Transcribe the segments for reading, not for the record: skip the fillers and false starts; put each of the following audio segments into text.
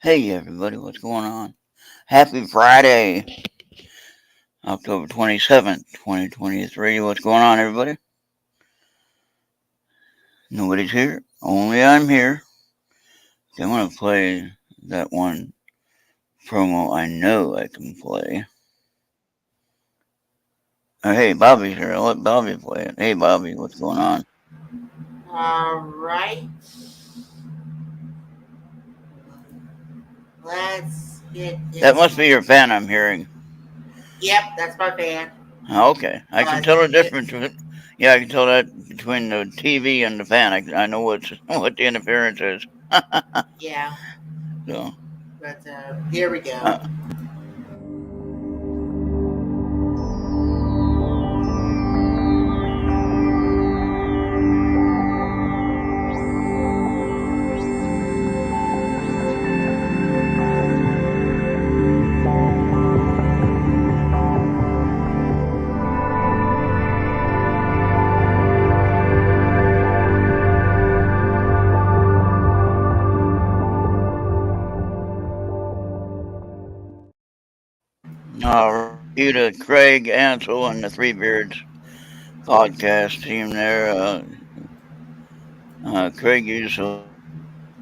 Hey everybody, what's going on? Happy Friday, October 27th, 2023. What's going on, everybody? Nobody's here. Only I'm here. So I'm going to play that one promo I know I can play. Oh, hey, Bobby's here. I'll let Bobby play it. Hey, Bobby, what's going on? All right. Let's get That this. must be your fan I'm hearing. Yep, that's my fan. Okay, I can tell the difference. Yeah, I can tell that between the TV and the fan. I know what the interference is. Yeah, So, but here we go. uh, you to Craig Ansel and the Three Beards podcast team there. Craig used a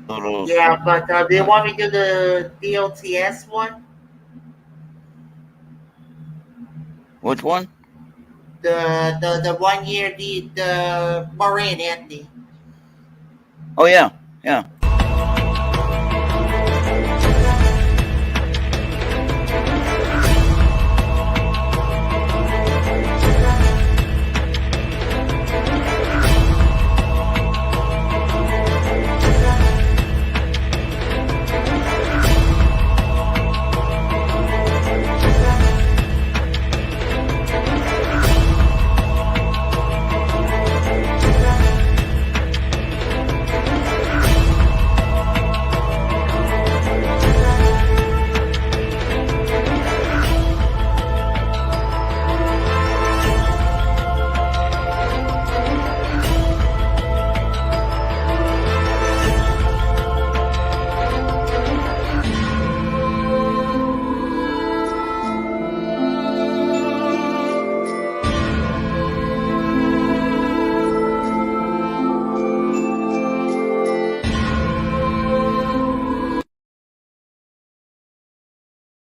little. Yeah, but do you want me to do the DOTS one? Which one? The 1 year the Moraine Anthony. Oh yeah, yeah.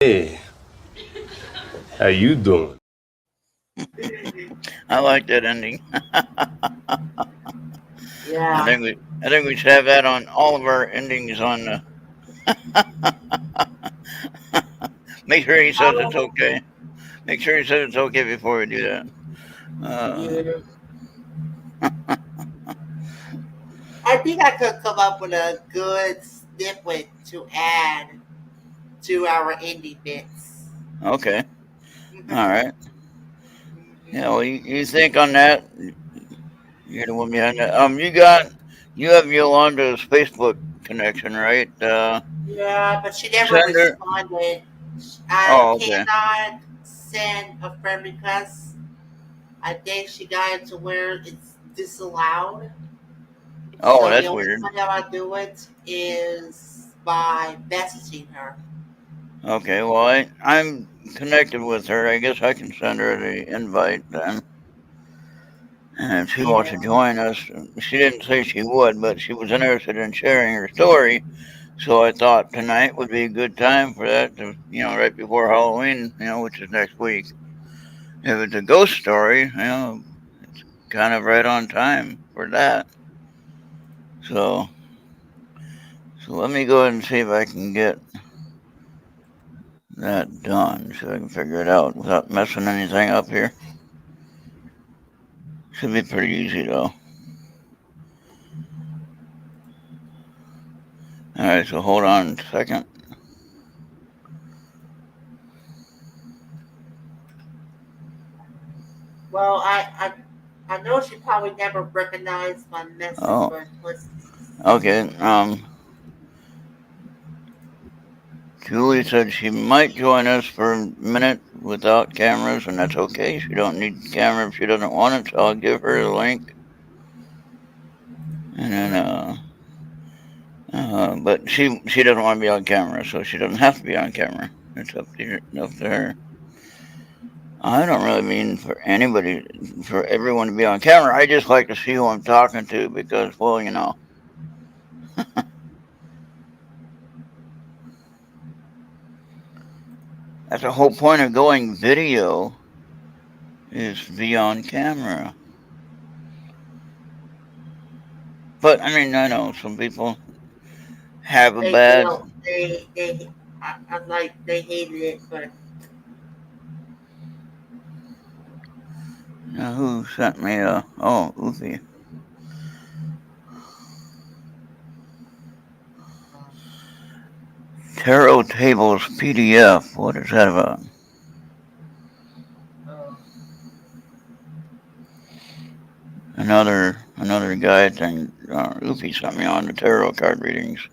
Hey, how you doing? I like that ending. Yeah. I think we should have that on all of our endings on the. Make sure he says it's Oh, okay. Make sure he says it's okay before we do that. Uh, yeah. I think I could come up with a good snippet to add to our indie bits. okay. All right. Yeah. Well, you think on that? You're the one behind that. You have Yolanda's Facebook connection, right? Yeah, but she never Send her. responded. I Oh, okay. cannot send a friend request. I think she got it to where it's disallowed. Oh, So the that's only weird. way I do it is by messaging her. Okay. Well, I'm connected with her. I guess I can send her the invite then. And if she wants to Yeah. join us, she didn't say she would, but she was interested in sharing her story. So I thought tonight would be a good time for that to, right before Halloween, which is next week. If it's a ghost story, it's kind of right on time for that. So, so let me go ahead and see if I can get that done, so I can figure it out without messing anything up here. Should be pretty easy though. All right, so hold on a second. Well, I know she probably never recognized my message Oh, or was. okay. Julie said she might join us for a minute without cameras, and that's okay. She don't need the camera if she doesn't want it, so I'll give her the link. And then But she doesn't want to be on camera, so she doesn't have to be on camera. It's up to her. I don't really mean for anybody, for everyone to be on camera. I just like to see who I'm talking to because, well, that's the whole point of going video is to be on camera. But I mean, I know some people have a They bad. don't. I like they hated it, but Who sent me a? Oh, Oofy. Tarot tables PDF. What is that about? uh, Another guy thing. Oofy sent me on the tarot card readings,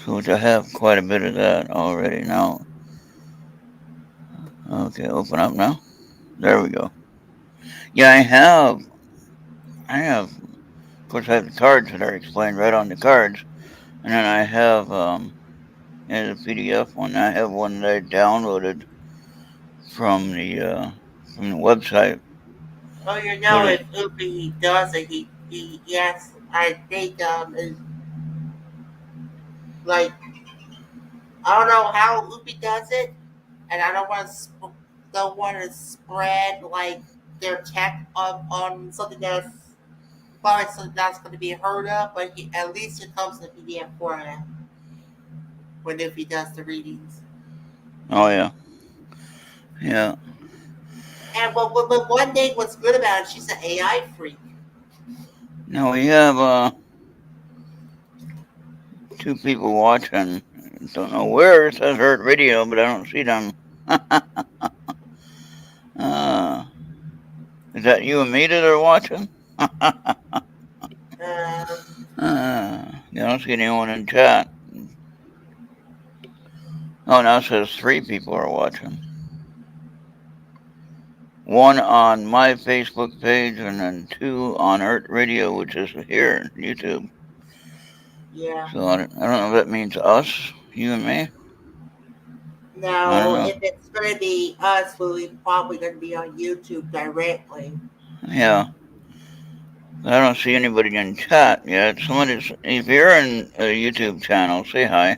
so which I have quite a bit of that already now. Okay, open up now. There we go. Yeah, I have. Of course, I have the cards that are explained right on the cards, and then I have in the PDF one. I have one that I downloaded from the uh, from the website. oh, But if Ubi does it, he has. I think is like I don't know how Ubi does it, and I don't want to spread like their tech on something that's probably something that's going to be heard of, but at least it comes in PDF format when if he does the readings. oh yeah, yeah. And but one thing what's good about it, she's an AI freak. Now we have two people watching. Don't know where it says Errt video, but I don't see them. uh, is that you and me that are watching? Um, I don't see anyone in chat. Oh, now it says three people are watching. One on my Facebook page, and then two on Errt Radio, which is here, YouTube. yeah. So I don't know if that means us, you and me. I don't Now, know. if it's going to be us, we're probably going to be on YouTube directly. Yeah, I don't see anybody in chat yet. If you're in a YouTube channel, say hi.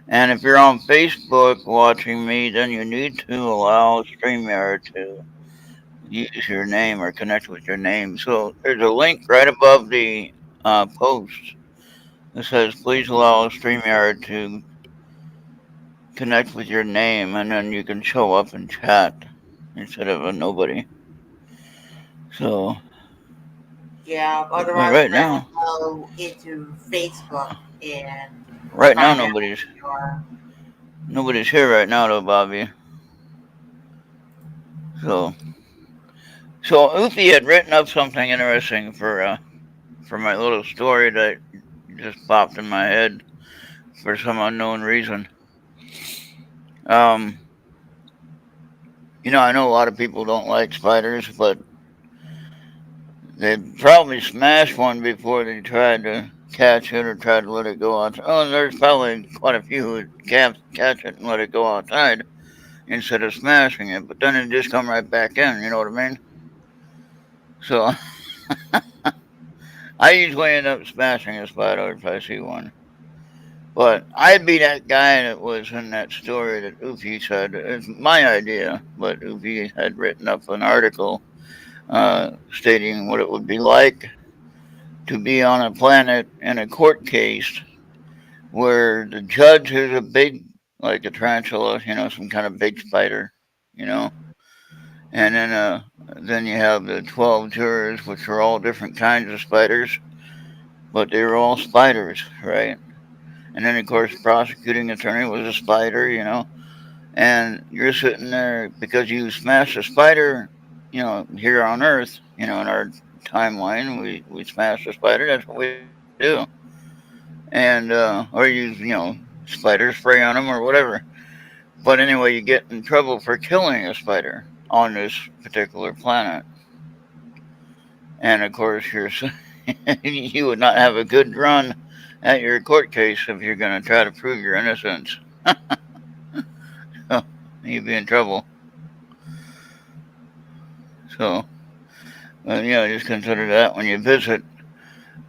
And if you're on Facebook watching me, then you need to allow StreamYard to use your name or connect with your name. So there's a link right above the post that says, please allow StreamYard to connect with your name, and then you can show up in chat instead of a nobody. So, Yeah, but otherwise we're going to have to right go into Facebook and now find out nobody's who you are. nobody's here right now though, Bobby. So, Ufi had written up something interesting for my little story that just popped in my head for some unknown reason. Um, I know a lot of people don't like spiders, but they'd probably smash one before they tried to catch it or tried to let it go outside. Oh, there's probably quite a few who catch it and let it go outside instead of smashing it, but then it just come right back in. You know what I mean? So I usually end up smashing a spider if I see one. But I'd be that guy that was in that story that Ufi said. It's my idea, but Ufi had written up an article stating what it would be like to be on a planet in a court case where the judge is a big, like a tarantula, some kind of big spider, you know, and then you have the 12 jurors, which are all different kinds of spiders, but they were all spiders, right? And then, of course, the prosecuting attorney was a spider, and you're sitting there because you smashed a spider, here on Earth, in our timeline, we smash a spider. That's what we do, and or use spider spray on them or whatever. But anyway, you get in trouble for killing a spider on this particular planet, and of course, you would not have a good run at your court case if you're going to try to prove your innocence. You'd be in trouble. So, just consider that when you visit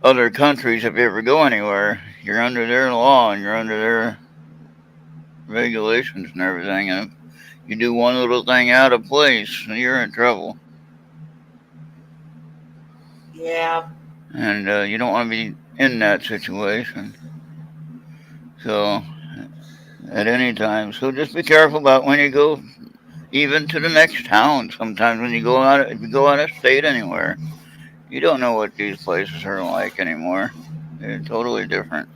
other countries. If you ever go anywhere, you're under their law and you're under their regulations and everything. And if you do one little thing out of place, you're in trouble. Yeah. And you don't want to be in that situation. So, at any time. So just be careful about when you go, even to the next town. Sometimes when you go out, if you go out of state anywhere, you don't know what these places are like anymore. They're totally different.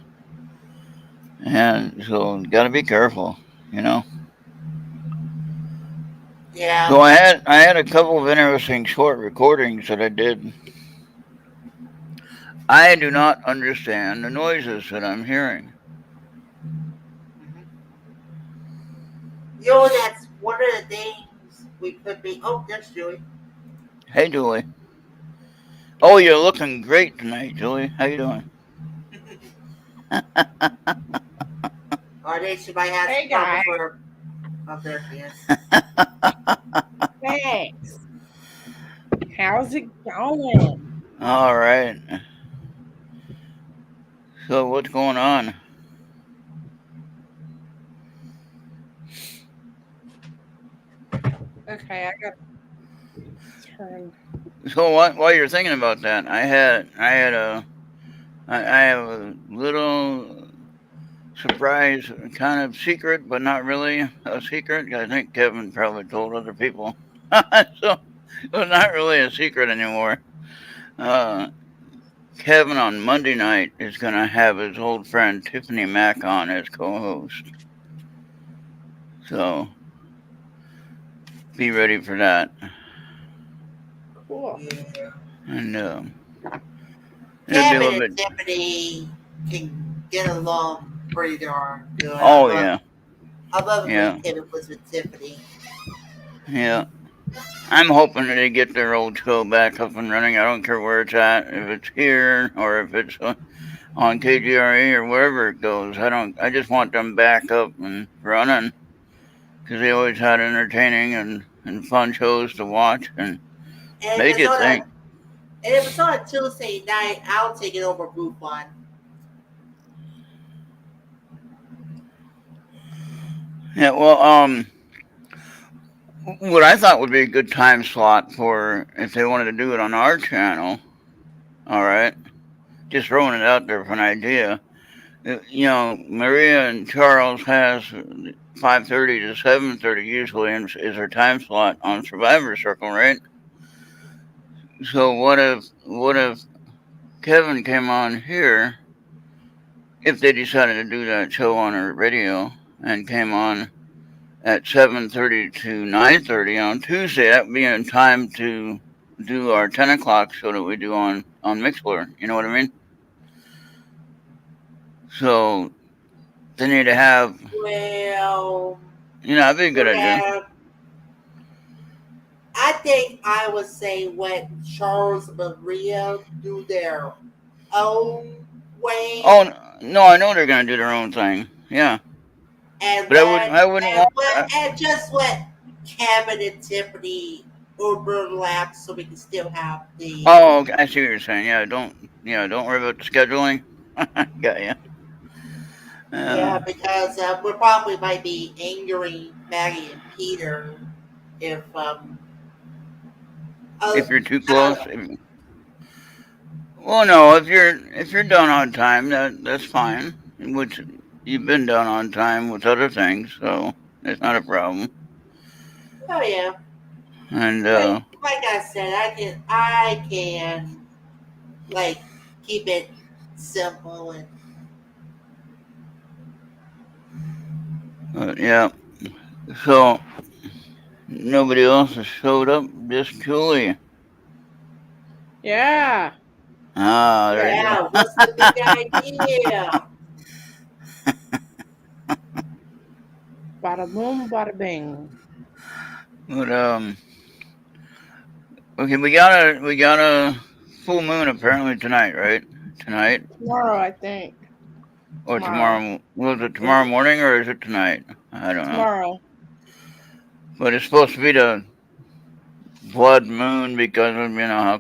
And so, you got to be careful. Yeah. So I had a couple of interesting short recordings that I did. I do not understand the noises that I'm hearing. That's one of the things we could be. Oh, there's Julie. Hey, Julie. Oh, you're looking great tonight, Julie. How you doing? Or they should might have Hey, some guys. for. Oh, there she is. Thanks. How's it going? All right. So what's going on? Okay, I got turn. So while you're thinking about that, I have a little surprise, kind of secret, but not really a secret. I think Kevin probably told other people, so it's not really a secret anymore. Kevin on Monday night is gonna have his old friend Tiffany Mack on as co-host. So be ready for that. Cool. Yeah. And it'll be a Kevin little and bit. Tiffany can get along pretty darn good. Oh yeah, I love it yeah, when Kevin was with Tiffany. yeah. I'm hoping that they get their old show back up and running. I don't care where it's at, if it's here or if it's on KGRE or wherever it goes. I just want them back up and running because they always had entertaining and fun shows to watch and And make you think. And if it's on a Tuesday night, I'll take it over Groupon. Yeah, well, what I thought would be a good time slot for if they wanted to do it on our channel. All right, just throwing it out there for an idea. Maria and Charles has 5:30 to 7:30 usually is her time slot on Survivor Circle, right? So what if Kevin came on here if they decided to do that show on our radio and came on at 7:30 to 9:30 on Tuesday? That would be in time to do our 10 o'clock show that we do on Mixler. You know what I mean? So they need to have. Well, That'd be a good idea. I think I would say let Charles and Maria do their own way. Oh no, I know they're gonna do their own thing. Yeah, and but I wouldn't want. and just let Kevin and Tiffany overlap so we can still have the. Oh, okay, I see what you're saying. Don't worry about the scheduling. Got ya. Yeah, because we probably might be angering Maggie and Peter if you're too close. Well, no, if you're done on time, that's fine. Which you've been done on time with other things, so it's not a problem. Oh yeah. And like I said, I can like keep it simple and. Yeah. So nobody else has showed up. Just Julie. Yeah. Ah, there you go. What's the big idea? Bada boom, bada bing. But okay, we gotta full moon apparently tonight, right? Tonight Tomorrow, I think. or Tomorrow. tomorrow? Was it tomorrow morning or is it tonight? I don't know. Tomorrow. But it's supposed to be the blood moon because of how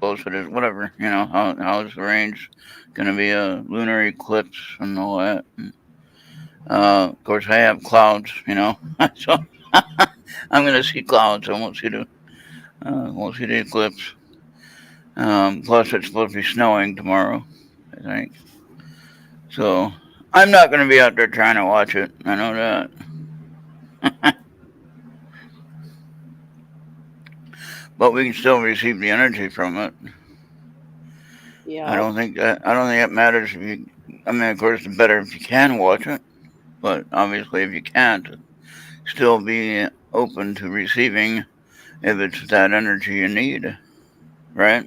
close it is. Whatever, how it's arranged. Going to be a lunar eclipse and all that. Of course, I have clouds, so I'm going to see clouds. I won't see the eclipse. Plus, it's supposed to be snowing tomorrow, I think. So I'm not going to be out there trying to watch it. I know that. But we can still receive the energy from it. Yeah. I don't think that matters if you. I mean, of course, it's better if you can watch it, but obviously, if you can't, still be open to receiving if it's that energy you need, right?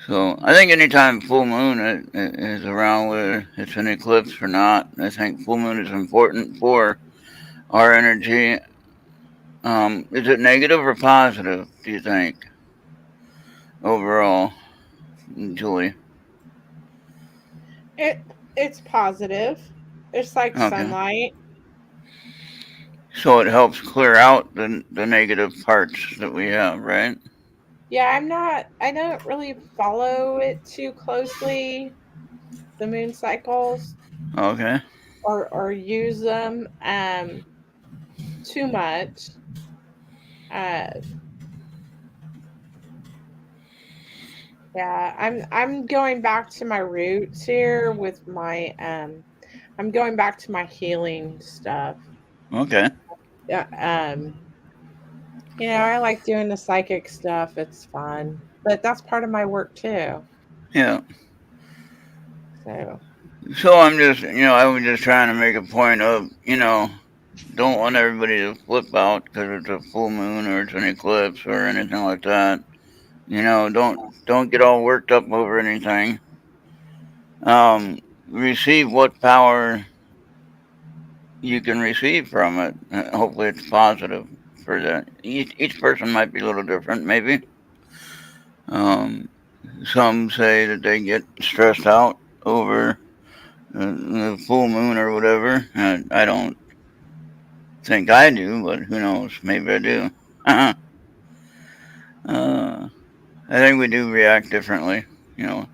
So I think anytime full moon is around, whether it's an eclipse or not, I think full moon is important for our energy. Is it negative or positive, do you think, overall, Julie? It's positive. It's like Okay. sunlight. So it helps clear out the negative parts that we have, right? Yeah, I don't really follow it too closely, the moon cycles, Okay. or use them too much. Uh yeah, I'm going back to my roots here with my I'm going back to my healing stuff. Okay. Yeah, I like doing the psychic stuff. It's fun. But that's part of my work too. Yeah. So, So I'm just, I was just trying to make a point of, don't want everybody to flip out because it's a full moon or it's an eclipse or anything like that. Don't get all worked up over anything. Receive what power you can receive from it. Hopefully, it's positive for that. Each person might be a little different, maybe. Um, some say that they get stressed out over the full moon or whatever. I don't think I do, but who knows? Maybe I do. I think we do react differently, you know,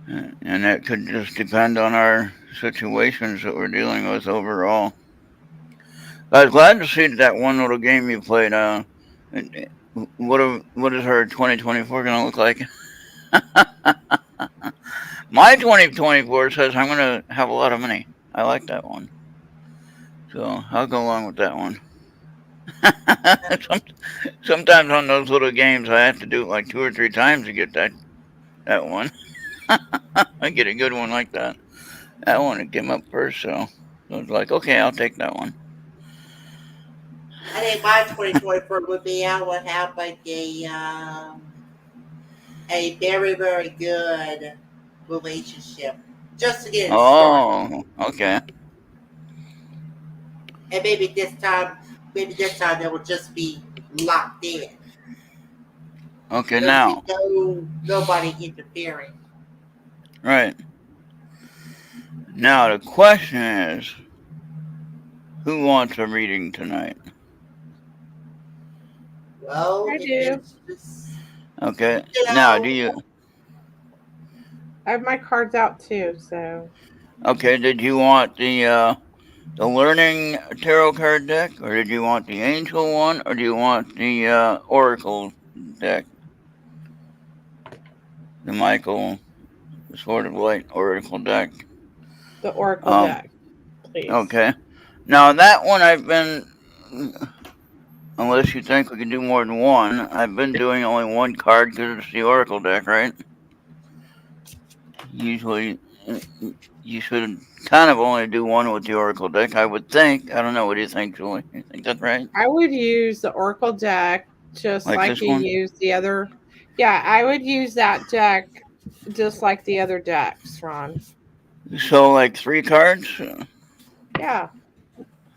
and that could just depend on our situations that we're dealing with overall. I was glad to see that one little game you played. What is her 2024 going to look like? My 2024 says I'm going to have a lot of money. I like that one. So I'll go along with that one. Sometimes on those little games, I have to do it like 2 or 3 times to get that one. I get a good one like that. That one it came up first, so I was like, okay, I'll take that one. I think my 2024 would be I would have like a very, very good relationship just to get it started. Oh, okay. And maybe this time they will just be locked in. Okay, There'll now. be nobody interfering. Right. Now, the question is, who wants a reading tonight? Well, I do. Okay. Now, do you... I have my cards out too, so. Okay, did you want the learning tarot card deck, or did you want the angel one, or do you want the oracle deck? The Michael Sword of Light oracle deck. The oracle deck, please. Okay. Now that one I've been, unless you think we can do more than one, I've been doing only one card because it's the oracle deck, right? Usually, you should kind of only do one with the oracle deck, I would think. I don't know. What do you think, Julie? You think that's right? I would use the oracle deck just like you one? use the other. Yeah, I would use that deck just like the other decks, Ron. So, like 3 cards? Yeah.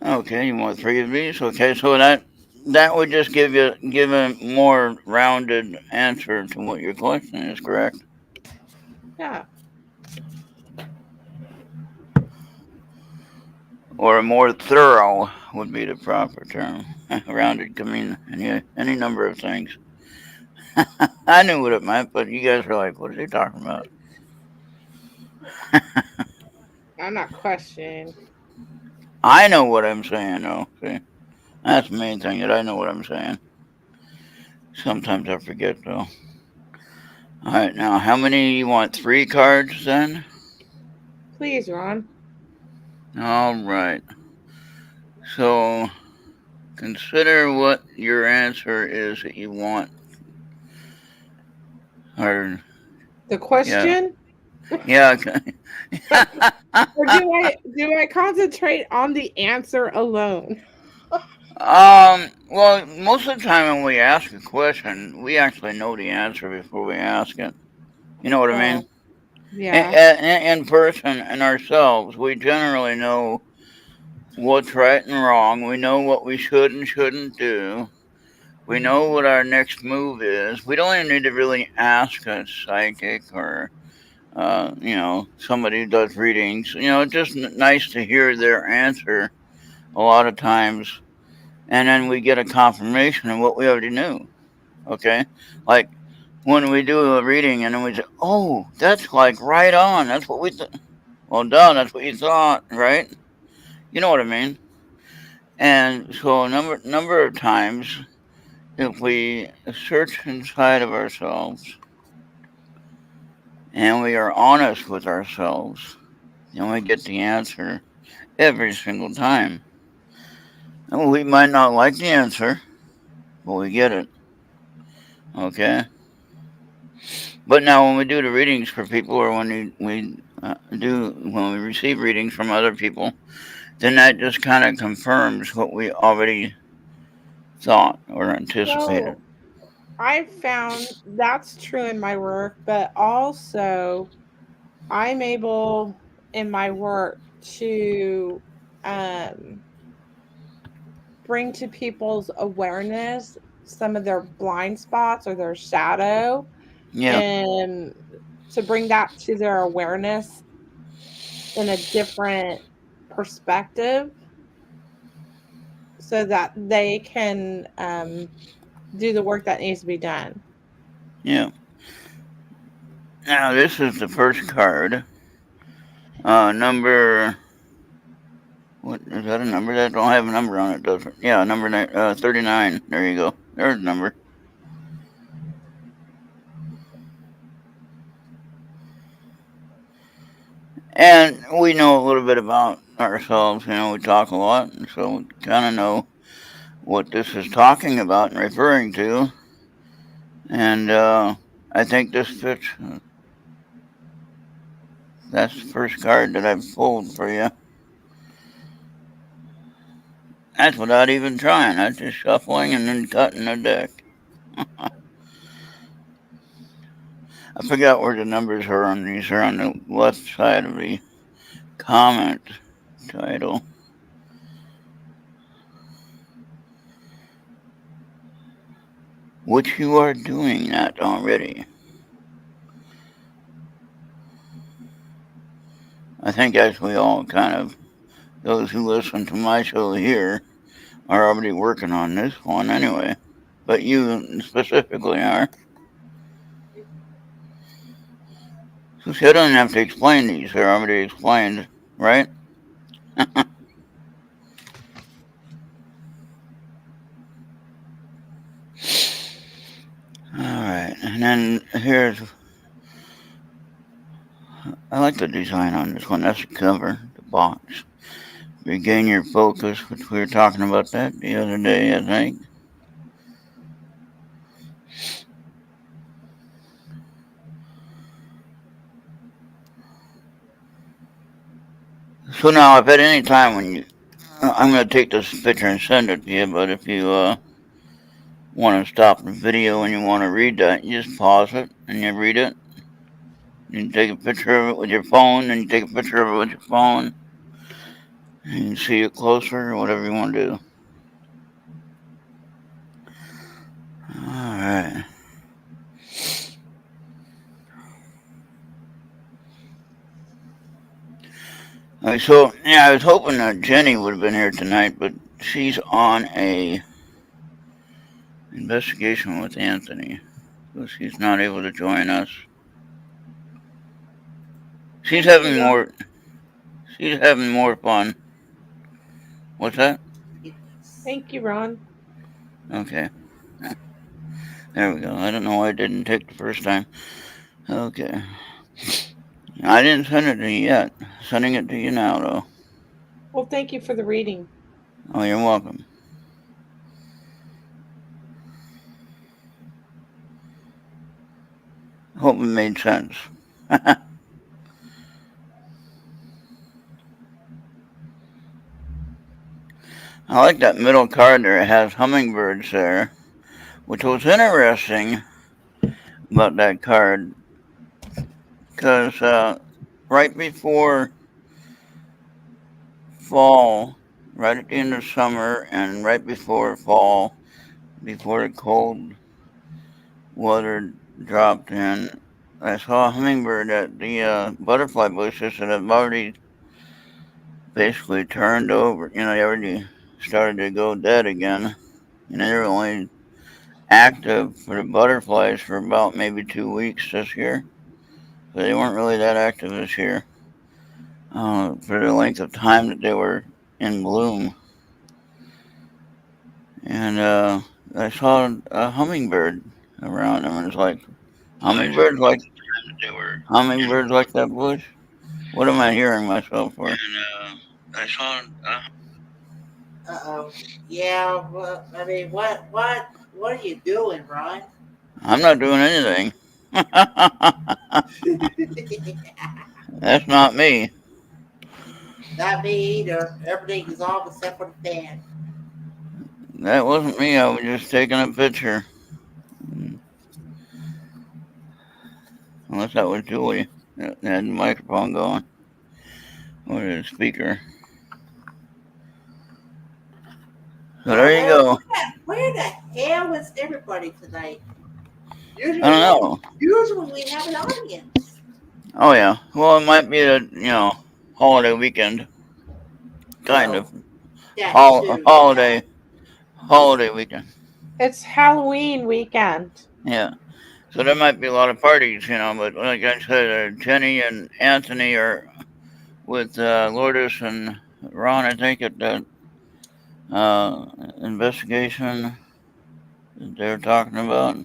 Okay, you want 3 of these? Okay, so that that would just give a more rounded answer to what your question is, correct? Yeah. Or a more thorough would be the proper term. Rounded could mean any number of things. I knew what it meant, but you guys were like, what is he talking about? I'm not questioning. I know what I'm saying, though. See, that's the main thing, that I know what I'm saying. Sometimes I forget, though. All right, now, how many you want? 3 cards, then? Please, Ron. All right. So, consider what your answer is that you want. Or, The question? yeah. Or do I concentrate on the answer alone? Well, most of the time when we ask a question, we actually know the answer before we ask it. You know what I mean? Well, yeah. In person and ourselves, we generally know what's right and wrong. We know what we should and shouldn't do. We know what our next move is. We don't even need to really ask a psychic or, somebody who does readings. It's just nice to hear their answer a lot of times. And then we get a confirmation of what we already knew. Okay? Like when we do a reading and then we say, oh, that's like right on. That's what we thought. Well, done. That's what you thought, right? You know what I mean? And so a number of times, if we search inside of ourselves and we are honest with ourselves, then we get the answer every single time. And we might not like the answer, but we get it. Okay? But now, when we do the readings for people, or when when we receive readings from other people, then that just kind of confirms what we already thought or anticipated. So I found that's true in my work, but also I'm able in my work to bring to people's awareness some of their blind spots or their shadow, Yeah, and to bring that to their awareness in a different perspective so that they can do the work that needs to be done. yeah. Now, this is the first card. Number. What is that, a number? That don't have a number on it, does it? Yeah, number 39. There you go. There's the number. And we know a little bit about ourselves. We talk a lot, and so we kind of know what this is talking about and referring to. And I think this fits. That's the first card that I've pulled for you. That's without even trying. That's just shuffling and then cutting the deck. I forgot where the numbers are on these. They're on the left side of the comment title. Which you are doing that already. I think as we all kind of, those who listen to my show here, are already working on this one anyway. But you specifically are. So see, I don't have to explain these. They're already explained, right? Alright, and then here's. I like the design on this one. That's the cover, the box. Regain your focus, which we were talking about that the other day, I think. So now, if at any time when you, I'm going to take this picture and send it to you, but if you want to stop the video and you want to read that, you just pause it and you read it. You take a picture of it with your phone, and you take a picture of it with your phone, and you see it closer, or whatever you want to do. So yeah, I was hoping that Jenny would have been here tonight, but she's on a investigation with Anthony, so she's not able to join us. She's having more. She's having more fun. What's that? Thank you, Ron. Okay. There we go. I don't know why it didn't take the first time. Okay. I didn't send it to you yet. Sending it to you now, though. Well, thank you for the reading. Oh, you're welcome. Hope it made sense. I like that middle card there. It has hummingbirds there, which was interesting about that card because right before fall, right at the end of summer, and right before fall, before the cold weather dropped in, I saw a hummingbird at the butterfly bushes that have already basically turned over. They already started to go dead again. They were only active for the butterflies for about maybe 2 weeks this year. So they weren't really that active this year for the length of time that they were in bloom. And I saw a hummingbird around them, and it's like hummingbirds like that bush. What am I hearing myself for? And I saw. Uh-oh. Yeah. Well, I mean, what are you doing, Ron? I'm not doing anything. That's not me. Not me either. Everything is off except for the fan. That wasn't me. I was just taking a picture. Unless that was Julie that had the microphone going. Or the speaker. So there you go. Where the hell is everybody tonight? I don't know. Usually we have an audience. Oh yeah. Well, it might be a holiday weekend. Kind of. Holiday weekend. It's Halloween weekend. Yeah. So there might be a lot of parties, but like I said, Jenny and Anthony are with Lourdes and Ron, I think, at that investigation that they're talking about.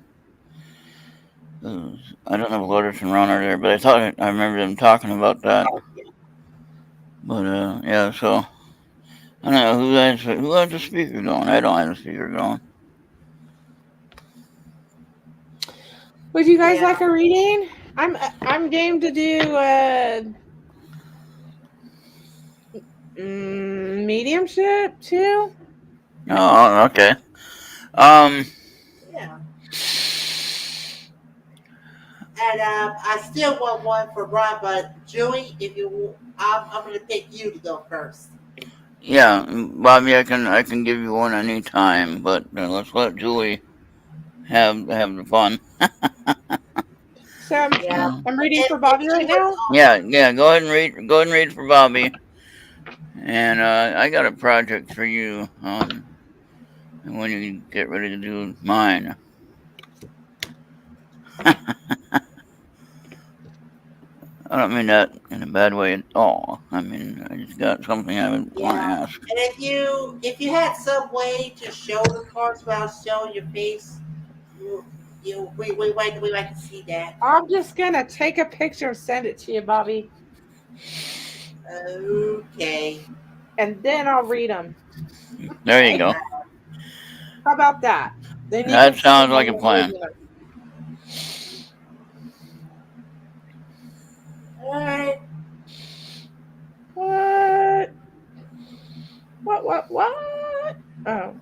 I don't know if Lourdes and Ron are there, but I remember them talking about that. But yeah, so I don't know who has the speaker going. I don't have the speaker going. Would you guys like a reading? I'm game to do mediumship too. Oh, okay. Yeah. And I still want one for Ron, but Julie, if you, I'm going to pick you to go first. Yeah, Bobby, I can give you one anytime, but let's let Julie have the fun. So I'm reading for Bobby right now. Yeah. Go ahead and read for Bobby. And I got a project for you when you get ready to do mine. I don't mean that in a bad way at all. I mean, I just got something I would want to ask. And if you had some way to show the cards without showing your face, we like to see that. I'm just gonna take a picture and send it to you, Bobby. Okay. And then I'll read them. There you go. How about that? That sounds like a plan. Alright. What? Oh.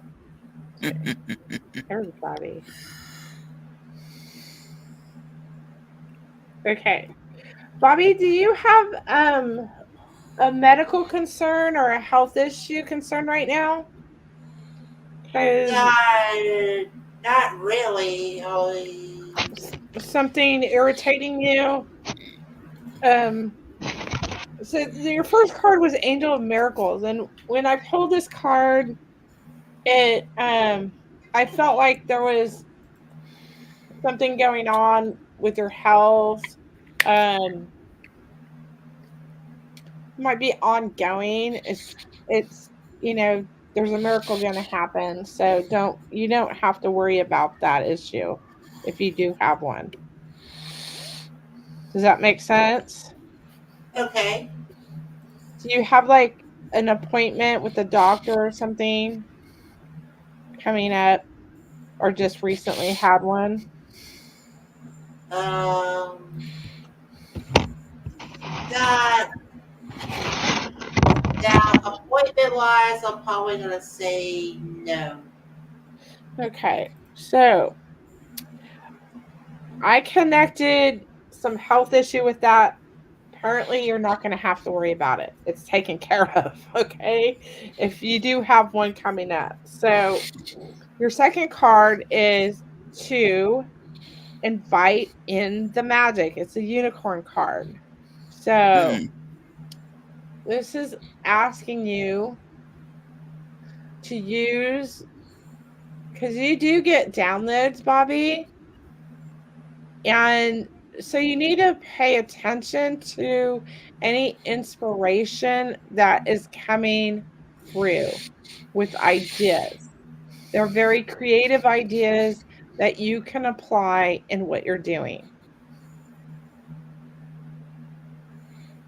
Everybody. Okay. Bobby, do you have a medical concern or a health issue concern right now? Not really. Something irritating you? So your first card was Angel of Miracles, and when I pulled this card, it I felt like there was something going on with your health. Um, might be ongoing. It's you know there's a miracle going to happen, so don't have to worry about that issue if you do have one. Does that make sense? Okay. Do you have like an appointment with a doctor or something coming up, or just recently had one? Um, that now appointment wise, I'm probably gonna say no. Okay, so I connected some health issue with that. Apparently, you're not going to have to worry about it. It's taken care of, okay? If you do have one coming up. So, your second card is to invite in the magic. It's a unicorn card. So, Hmm. this is asking you to use, because you do get downloads, Bobby. And so you need to pay attention to any inspiration that is coming through with ideas. They're very creative ideas that you can apply in what you're doing.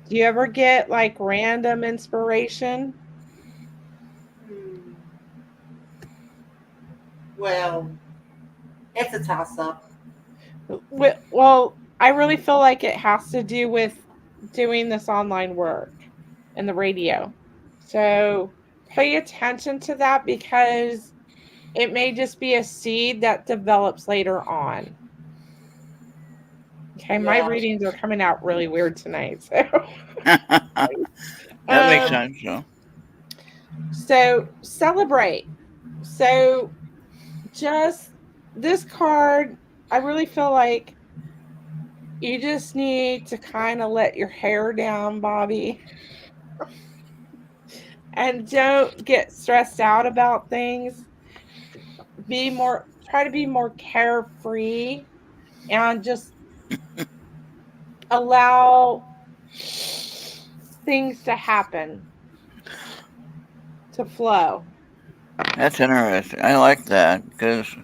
Do you ever get like random inspiration? Hmm. Well, it's a toss up. Well, I really feel like it has to do with doing this online work and the radio. So pay attention to that because it may just be a seed that develops later on. Okay, my Yeah. readings are coming out really weird tonight. So, That makes um, sense. So, so celebrate. So just this card, I really feel like you just need to kind of let your hair down, Bobby, and don't get stressed out about things. Try to be more carefree and just allow things to happen, to flow. that's interesting. I like that because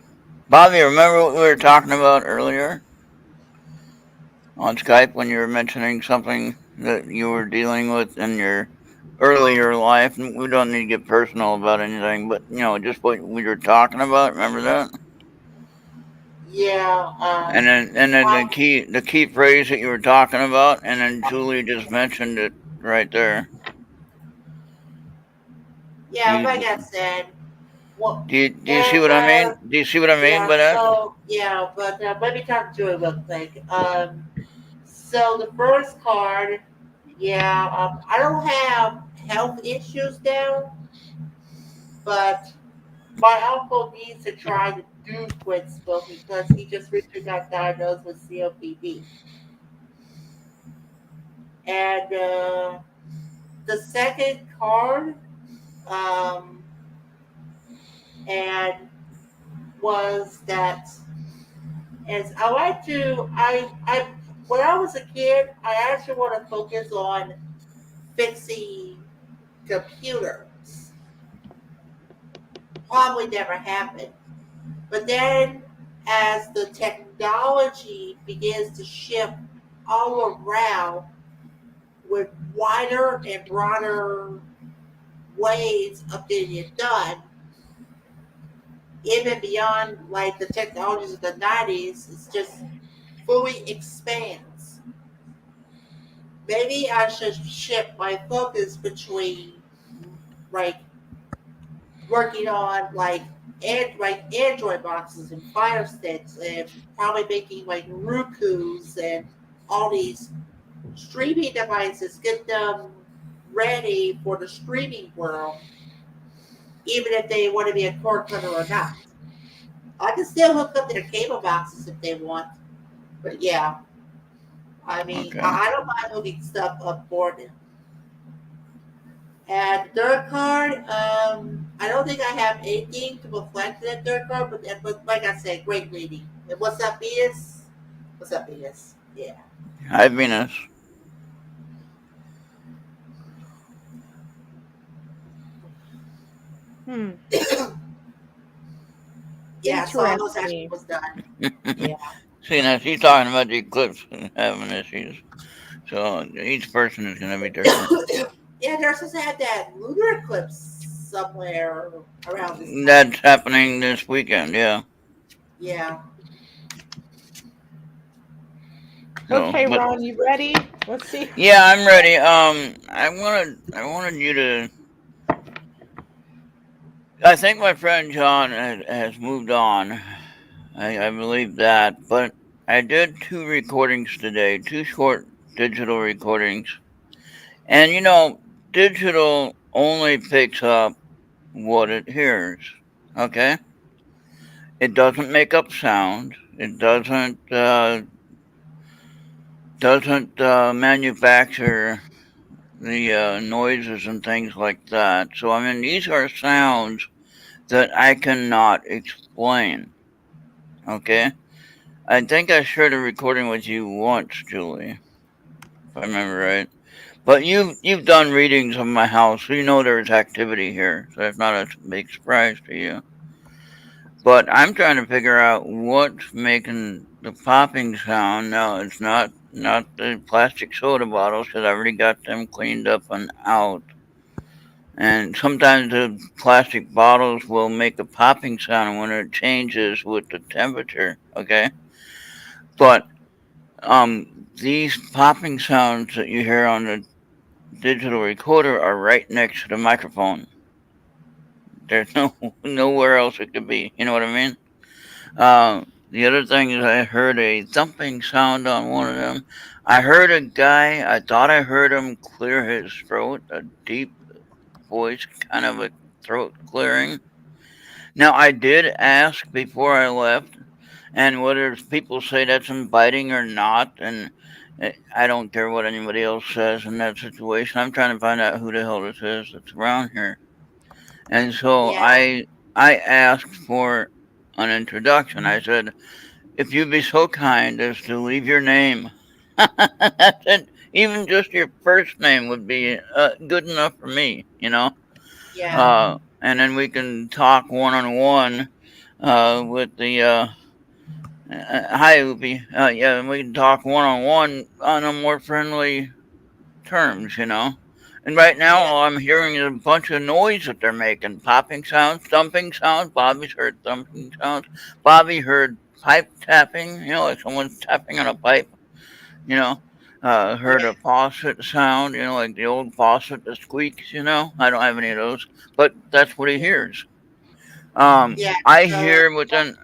Bobby, remember what we were talking about earlier on Skype when you were mentioning something that you were dealing with in your earlier life? And we don't need to get personal about anything, but just what we were talking about. Remember that? Yeah. And then the key phrase that you were talking about, and then Julie just mentioned it right there. Yeah, You like I said, well, do you see and what I mean? Do you see what I mean yeah, by that? so yeah, but let me talk to it real quick. So the first card, yeah, I don't have health issues now, but my uncle needs to try to do quit smoking because he just recently got diagnosed with COPD. And the second card, um, and was that as I like to, I when I was a kid, I actually want to focus on fixing computers. Probably never happened. But then, as the technology begins to shift all around with wider and broader ways of getting it done, even beyond like the technologies of the 90s, it's just fully expands. Maybe I should shift my focus between like working on like Android boxes and Fire Sticks and probably making like Rukus and all these streaming devices, get them ready for the streaming world, even if they want to be a cord cutter or not. I can still hook up their cable boxes if they want, but yeah, I mean, Okay. I don't mind hooking stuff up for them. And third card, I don't think I have anything to reflect in that third card, but like I said, great reading. And what's up, Venus? What's up, Venus? Yeah. Hi, Venus. Yeah, so all those action Interesting. was done. Yeah. See, now she's talking about the eclipse and having issues. So each person is going to be different. Yeah, they're supposed to have that lunar eclipse somewhere around this time. That's happening this weekend, yeah. Yeah. So, Okay, but Ron, you ready? Let's see. yeah, I'm ready. I wanted you to. I think my friend John has moved on. I believe that, but I did 2 recordings today, 2 short digital recordings, and digital only picks up what it hears. Okay, it doesn't make up sound. It doesn't manufacture the noises and things like that. So I mean, these are sounds that I cannot explain. Okay, I think I shared a recording with you once, Julie, if I remember right. But you've done readings of my house, so you know there's activity here. So it's not a big surprise to you. But I'm trying to figure out what's making the popping sound. No, it's not the plastic soda bottles because I already got them cleaned up and out. And sometimes the plastic bottles will make a popping sound when it changes with the temperature. Okay, but these popping sounds that you hear on the digital recorder are right next to the microphone. There's nowhere else it could be. You know what I mean? The other thing is I heard a thumping sound on one of them. I heard a guy. I thought I heard him clear his throat, a deep voice, kind of a throat clearing. Now I did ask before I left, and whether people say that's inviting or not, and I don't care what anybody else says in that situation. I'm trying to find out who the hell this is that's around here. And so Yeah. I asked for an introduction. I said, if you'd be so kind as to leave your name. That's it. Even just your first name would be good enough for me, you know? Yeah. And then we can talk one on one with the. Hi, Upi. Yeah, we can talk one on one on a more friendly terms, you know. And right now, Yeah. all I'm hearing is a bunch of noise that they're making, popping sounds, thumping sounds. Bobby's heard thumping sounds. Bobby heard pipe tapping, like someone's tapping on a pipe, you know. Heard Yeah. a faucet sound, like the old faucet that squeaks. I don't have any of those, but that's what he hears. Yeah. I So hear within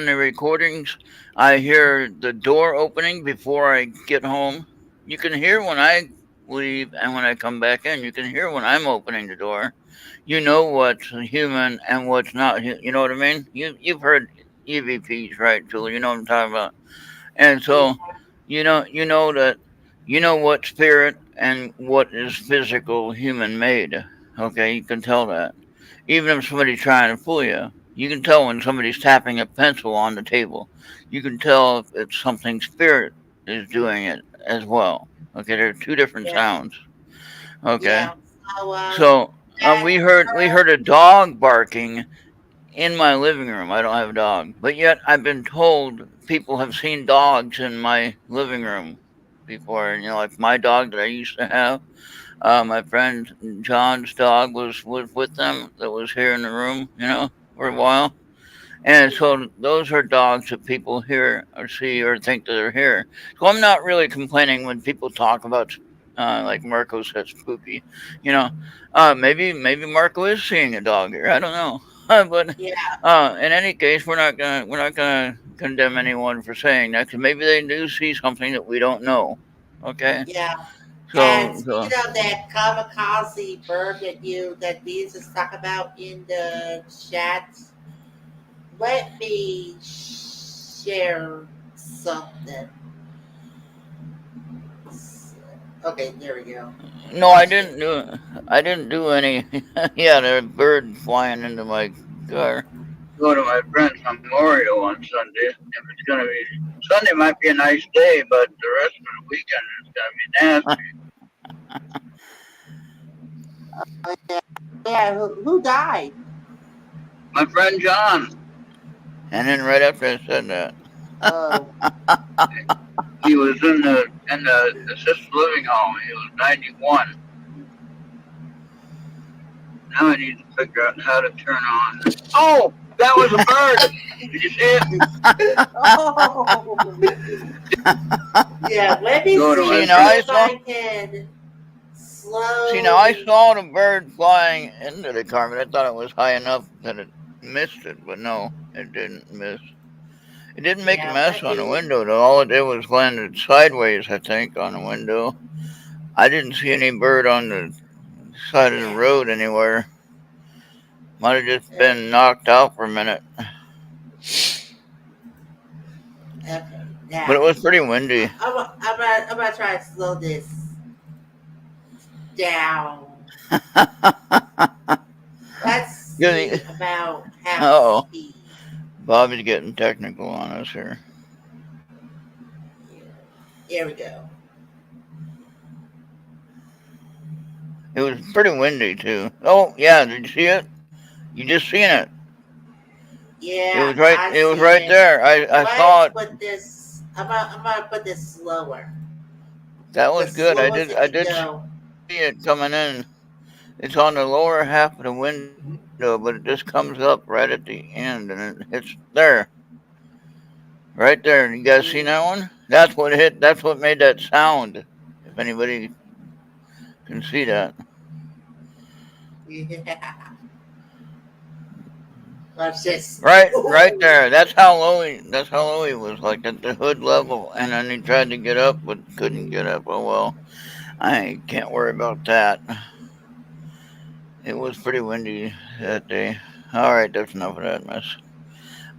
the recordings, I hear the door opening before I get home. You can hear when I leave and when I come back in. You can hear when I'm opening the door. You know what's human and what's not. You know what I mean? You've heard EVPs, right, Julie? You know what I'm talking about. And yeah. so you know that you know what spirit and what is physical human made. Okay, you can tell that. Even if somebody's trying to fool you, you can tell when somebody's tapping a pencil on the table. You can tell if it's something spirit is doing it as well. Okay, there are 2 different Yeah. sounds. Okay, Yeah. So so that we heard a dog barking in my living room. I don't have a dog, but yet I've been told people have seen dogs in my living room before. And, like my dog that I used to have, my friend John's dog was with them that was here in the room, for a while. And so those are dogs that people hear or see or think that are here. So I'm not really complaining when people talk about, like Marco said, spooky. You know, maybe Marco is seeing a dog here. I don't know, but yeah. in any case, we're not gonna condemn anyone for saying that because maybe they do see something that we don't know. Okay, Yeah. And so speaking of that kamikaze bird that we used to talk about in the chat, let me share something. Okay, there we go. No, I didn't do. I didn't do any. Yeah, there a bird flying into my car. Go to my friend's memorial on Sunday. If it's gonna be Sunday, might be a nice day, but the rest of the weekend is gonna be nasty. Yeah, who died? My friend John. And then right after I said that, Oh, he was in the assisted living home. He was 91. Now I need to figure out how to turn on. Oh, that was a bird. Did you see it? oh. Yeah, let me Go to see it. Now I if saw. I can slow. See, now I saw the bird flying into the car, but I thought it was high enough that it missed it. But no, it didn't miss. It didn't make a Yeah, mess let on the me. window, though. All it did was landed sideways, I think, on the window. I didn't see any bird on the side of the road anywhere. Might have just been knocked out for a minute. Okay, now. But it was pretty windy. I'm gonna try to slow this down. Let's see about half Uh-oh. speed. Bobby's getting technical on us here. Here we go. It was pretty windy, too. Oh, yeah, did you see it? You just seen it. Yeah, It was right. It was right there. I saw it. Put this. I'm gonna put this slower. That was good. I did Go. see it coming in. It's on the lower half of the window, but it just comes up right at the end, and it's there, right there. You guys seen that one? That's what hit. That's what made that sound. If anybody can see that. Yeah. Let's just right there. That's how low he was, like at the hood level, and then he tried to get up but couldn't get up. Oh well, I can't worry about that. It was pretty windy that day. All right, that's enough of that mess.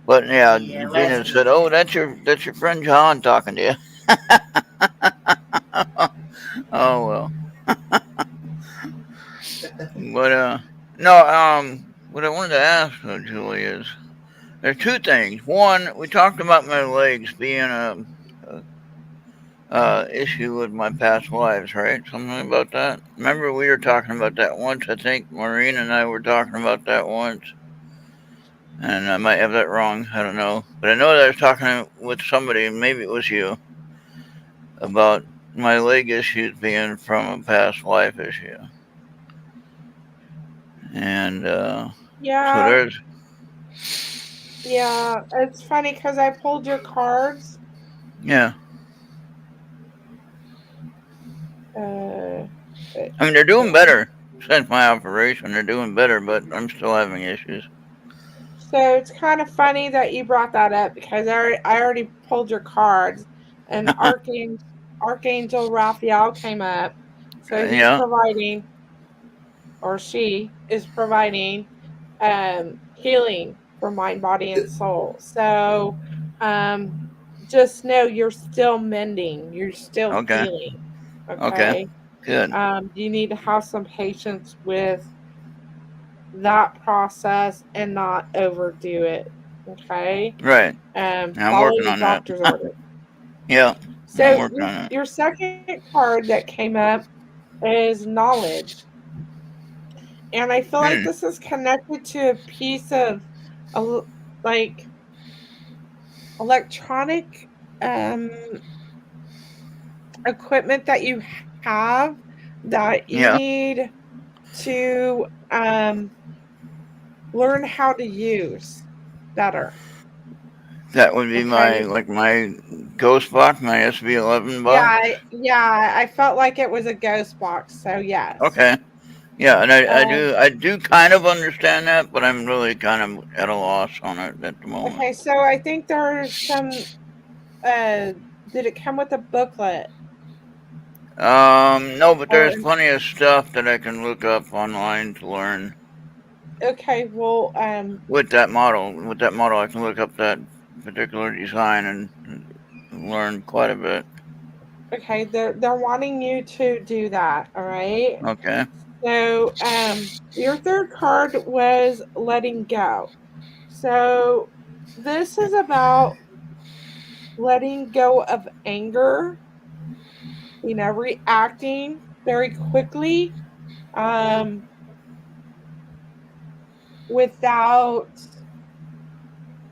But yeah, Gina said, "Oh, that's your friend John talking to you." Oh well. But no, what I wanted to ask Julie is, there's two things. One, we talked about my legs being a issue with my past lives, right? Something about that. Remember, we were talking about that once. I think Maureen and I were talking about that once, and I might have that wrong. I don't know, but I know that I was talking with somebody, maybe it was you, about my leg issues being from a past life issue. And Yeah. so there's. Yeah, it's funny because I pulled your cards. Yeah. I mean, they're doing better since my operation. They're doing better, but I'm still having issues. So it's kind of funny that you brought that up because I already pulled your cards, and Archangel Raphael came up. So he's providing, or she is providing, healing for mind, body, and soul. So just know you're still mending. You're still healing. Okay. Good. You need to have some patience with that process and not overdo it. Okay. Right. I'm working on that. Doctor's order. Yeah. So I'm working on it. Your second card that came up is knowledge. And I feel like this is connected to a piece of like electronic equipment that you have that you need to learn how to use better. That would be my ghost box, my SV11 box. Yeah, I felt like it was a ghost box, so yes. Okay. Yeah, and I do kind of understand that, but I'm really kind of at a loss on it at the moment. Okay, so I think there's some did it come with a booklet? No, but there's plenty of stuff that I can look up online to learn. Okay, well, with that model, I can look up that particular design and learn quite a bit. Okay, they're wanting you to do that. All right. Okay. So, your third card was letting go. So, this is about letting go of anger, reacting very quickly, um, without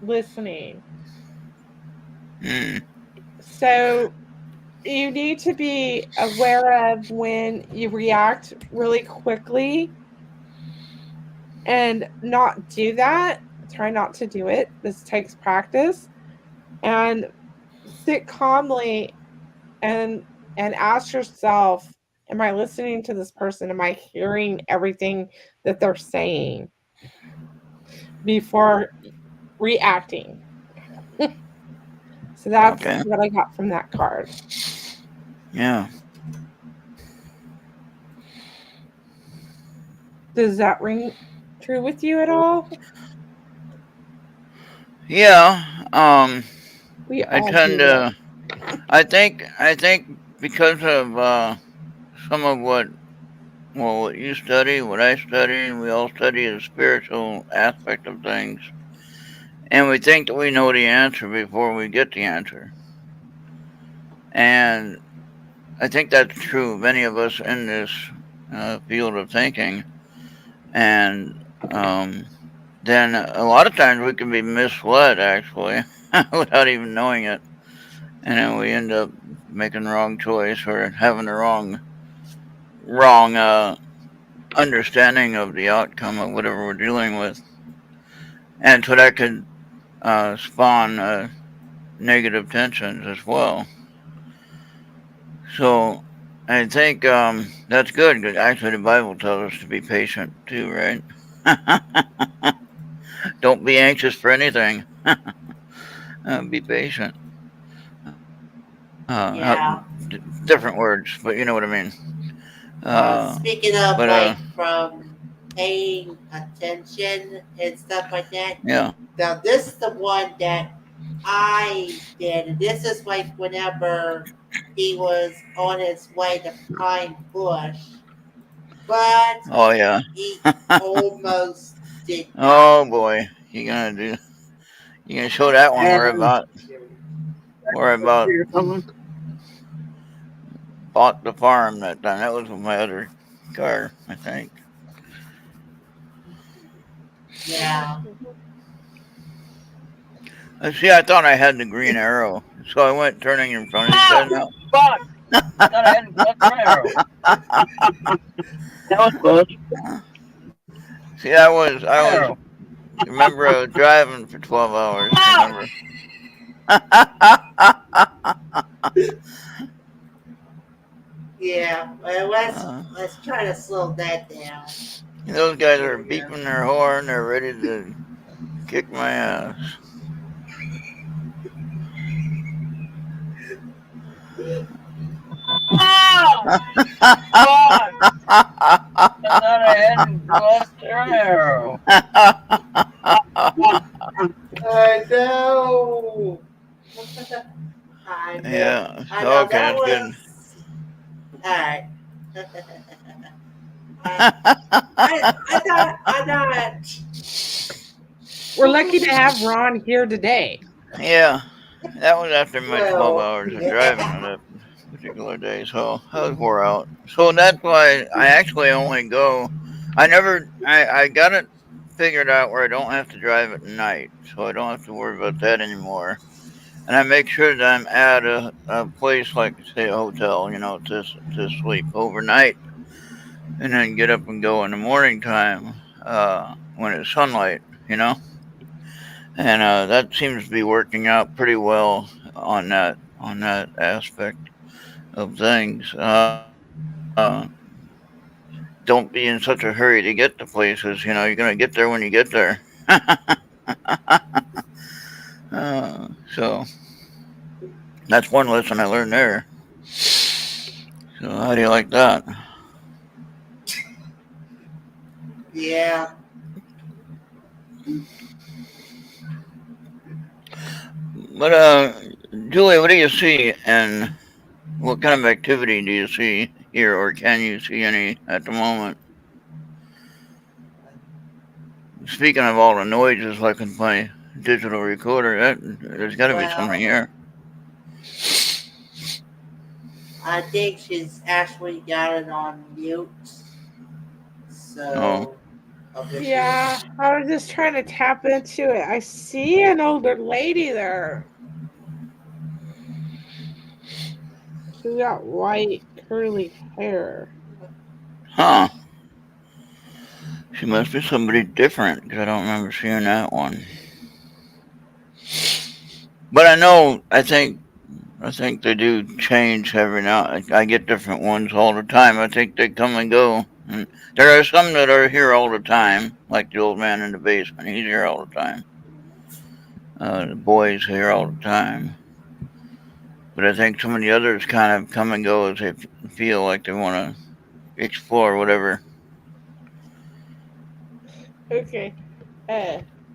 listening. Hmm. So, you need to be aware of when you react really quickly and not do that. Try not to do it. This takes practice. And sit calmly and ask yourself, am I listening to this person? Am I hearing everything that they're saying before reacting? So that's Okay. what I got from that card. Yeah. Does that ring true with you at all? Yeah. We I all tend do that. to. I think because of some of what you study, what I study, we all study the spiritual aspect of things, and we think that we know the answer before we get the answer. And I think that's true of many of us in this field of thinking. And um, then a lot of times we can be misled, actually, without even knowing it. And then we end up making the wrong choice or having the wrong understanding of the outcome of whatever we're dealing with. And so that could spawn negative tensions as well. So I think that's good because actually the Bible tells us to be patient too, right? Don't be anxious for anything. Be patient. Yeah. Different words, but you know what I mean. Speaking of But like from paying attention and stuff like that, yeah. now this is the one that I did. And this is like whenever he was on his way to Pine Bush, but Oh yeah. he almost did not. Oh boy, you gonna show that one where about bought the farm that time. That was my other car, I think. Yeah. See, I thought I had the green arrow, so I went turning in front. He said no. Fuck! I thought I had the green arrow. That was close. See, I was. Remember, I was driving for 12 hours. Remember? Yeah. Well, uh, let's try to slow that down. those guys are beeping their horn. They're ready to kick my ass. Oh! God! I thought I had lost arrow. I know. I know. Yeah. I know Okay, that that's good. was. All right. I thought. We're lucky to have Ron here today. Yeah, that was after my 12 Well, hours of driving on that particular day, so I was wore out. So that's why I actually only go. I got it figured out where I don't have to drive at night, so I don't have to worry about that anymore. And I make sure that I'm at a place like, say, a hotel, to sleep overnight, and then get up and go in the morning time when it's sunlight, you know. And that seems to be working out pretty well on that aspect of things. Don't be in such a hurry to get to places. You're going to get there when you get there. So that's one lesson I learned there. So how do you like that? yeah. But Julie, what do you see in What kind of activity do you see here, or can you see any at the moment? Speaking of all the noises, like with my digital recorder, there's got to be something here. I think she's actually got it on mute. Oh. So, officially. Yeah, I was just trying to tap into it. I see an older lady there. She's got white curly hair. Huh. She must be somebody different, because I don't remember seeing that one. But I think they do change every now. I get different ones all the time. I think they come and go. And there are some that are here all the time, like the old man in the basement. He's here all the time. The boy's here all the time. But I think some of the others kind of come and go as they feel like they want to explore whatever. Okay.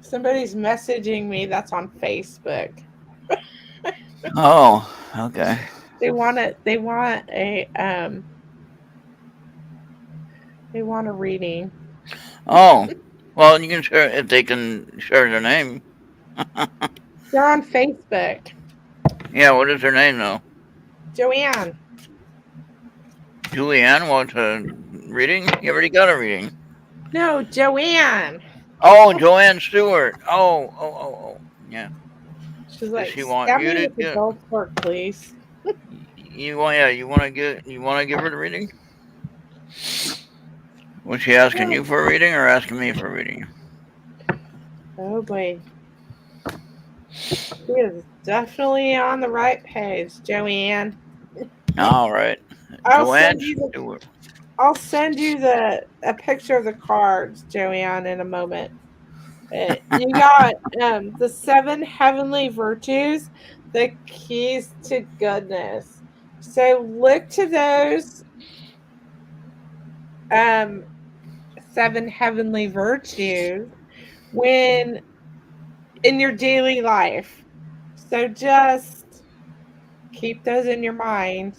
Somebody's messaging me that's on Facebook. Oh, okay. They want a reading. Oh, well, you can share if they can share their name. They're on Facebook. Yeah, what is her name though? Joanne. Julianne wants a reading? You already got a reading. No, Joanne. Oh, Joanne Stewart. Oh. Yeah. She's like, Does she want stab you me to with the get? gold fork, please. You want to give her the reading? Was she asking you for a reading or asking me for a reading? Oh boy. She is definitely on the right page, Joanne. All right. I'll Joanne send you Stewart. a picture of the cards, Joanne, in a moment. You got the 7 heavenly virtues, the keys to goodness. So look to those 7 heavenly virtues when in your daily life. So just keep those in your mind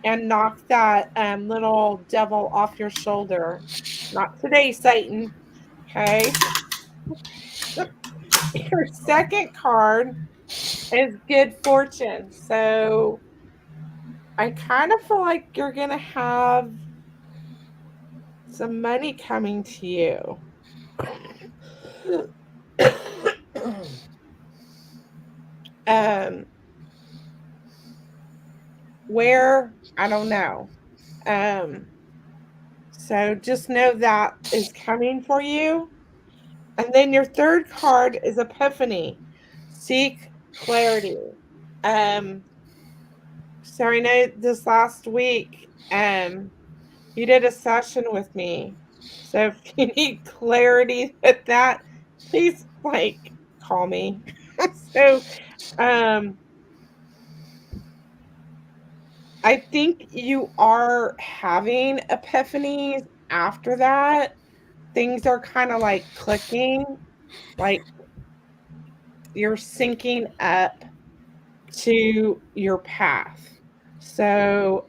and knock that little devil off your shoulder. Not today, Satan. Okay. Your second card is good fortune. So I kind of feel like you're going to have some money coming to you. Where? I don't know. So just know that is coming for you. And then your third card is Epiphany. Seek clarity. So I know this last week, you did a session with me. So if you need clarity with that, please call me. So I think you are having epiphanies after that. Things are kind of clicking, like you're syncing up to your path. So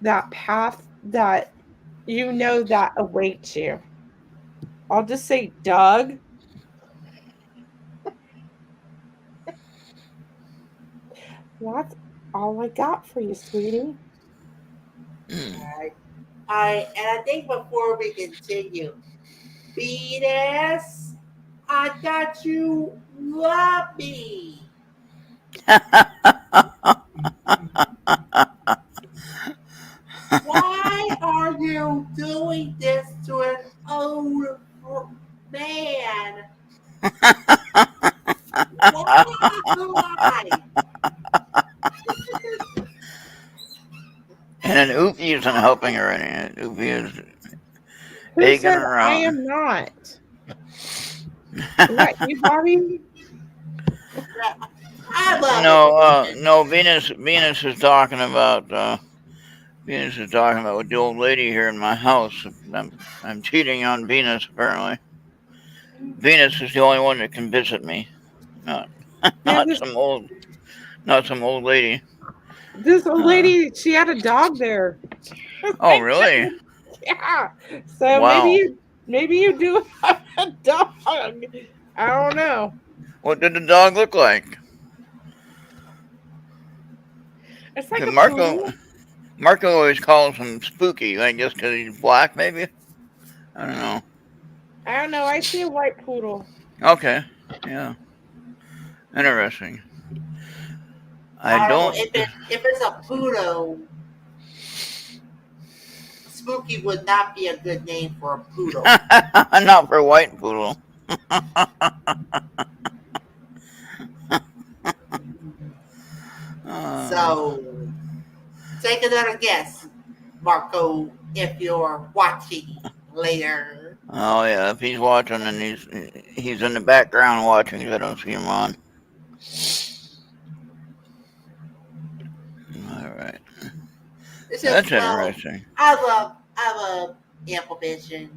that path that that awaits you. I'll just say Doug. That's all I got for you, sweetie. Alright. I think before we continue, Venus, I thought you loved me. Why are you doing this to an old man? Why? And then Oopie isn't helping her any. Oopie is Who egging said her I on. am not? Is that you, Bobby? I love it. No. Venus is talking about. Venus is talking about with the old lady here in my house. I'm cheating on Venus apparently. Venus is the only one that can visit me. Not Man, Not some old lady. this old Uh, lady, she had a dog there. oh, really? Yeah. So Wow. maybe you do have a dog. I don't know. What did the dog look like? It's like 'Cause a poodle. Marco always calls him spooky, like just 'cause he's black, maybe. I don't know. I don't know. I see a white poodle. Okay, yeah, interesting. I I don't know don't. if it's a poodle. Spooky would not be a good name for a poodle. Not for white poodle. Uh, So take another guess, Marco, if you're watching later. oh yeah, if he's watching and he's in the background watching, 'cause I don't see him on. All right, It's that's just interesting. I love Ample Vision,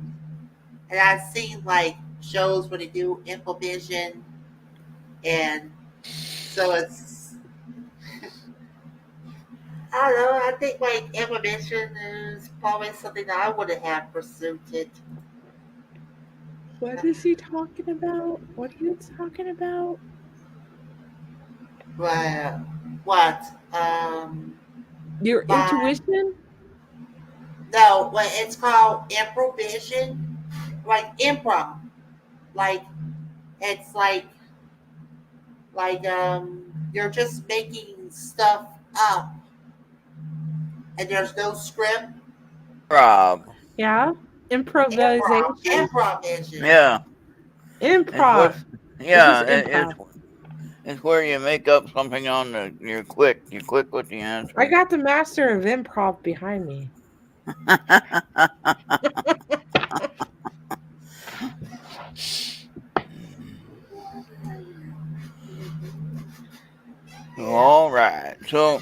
and I've seen like shows where they do Ample Vision, and so it's I don't know. I think like Ample Vision is probably something that I wouldn't have pursued it. What is he talking about? What are you talking about? But what? Your My intuition? no, what it's called improvision, like improv, like it's you're just making stuff up, and there's no script. Rob, Yeah. Improvisation. Improvision. yeah, it's what? Improv. It's Yeah, just improv. it's where you make up something on you're quick. You're quick with the I answer. got the master of improv behind me. All right. So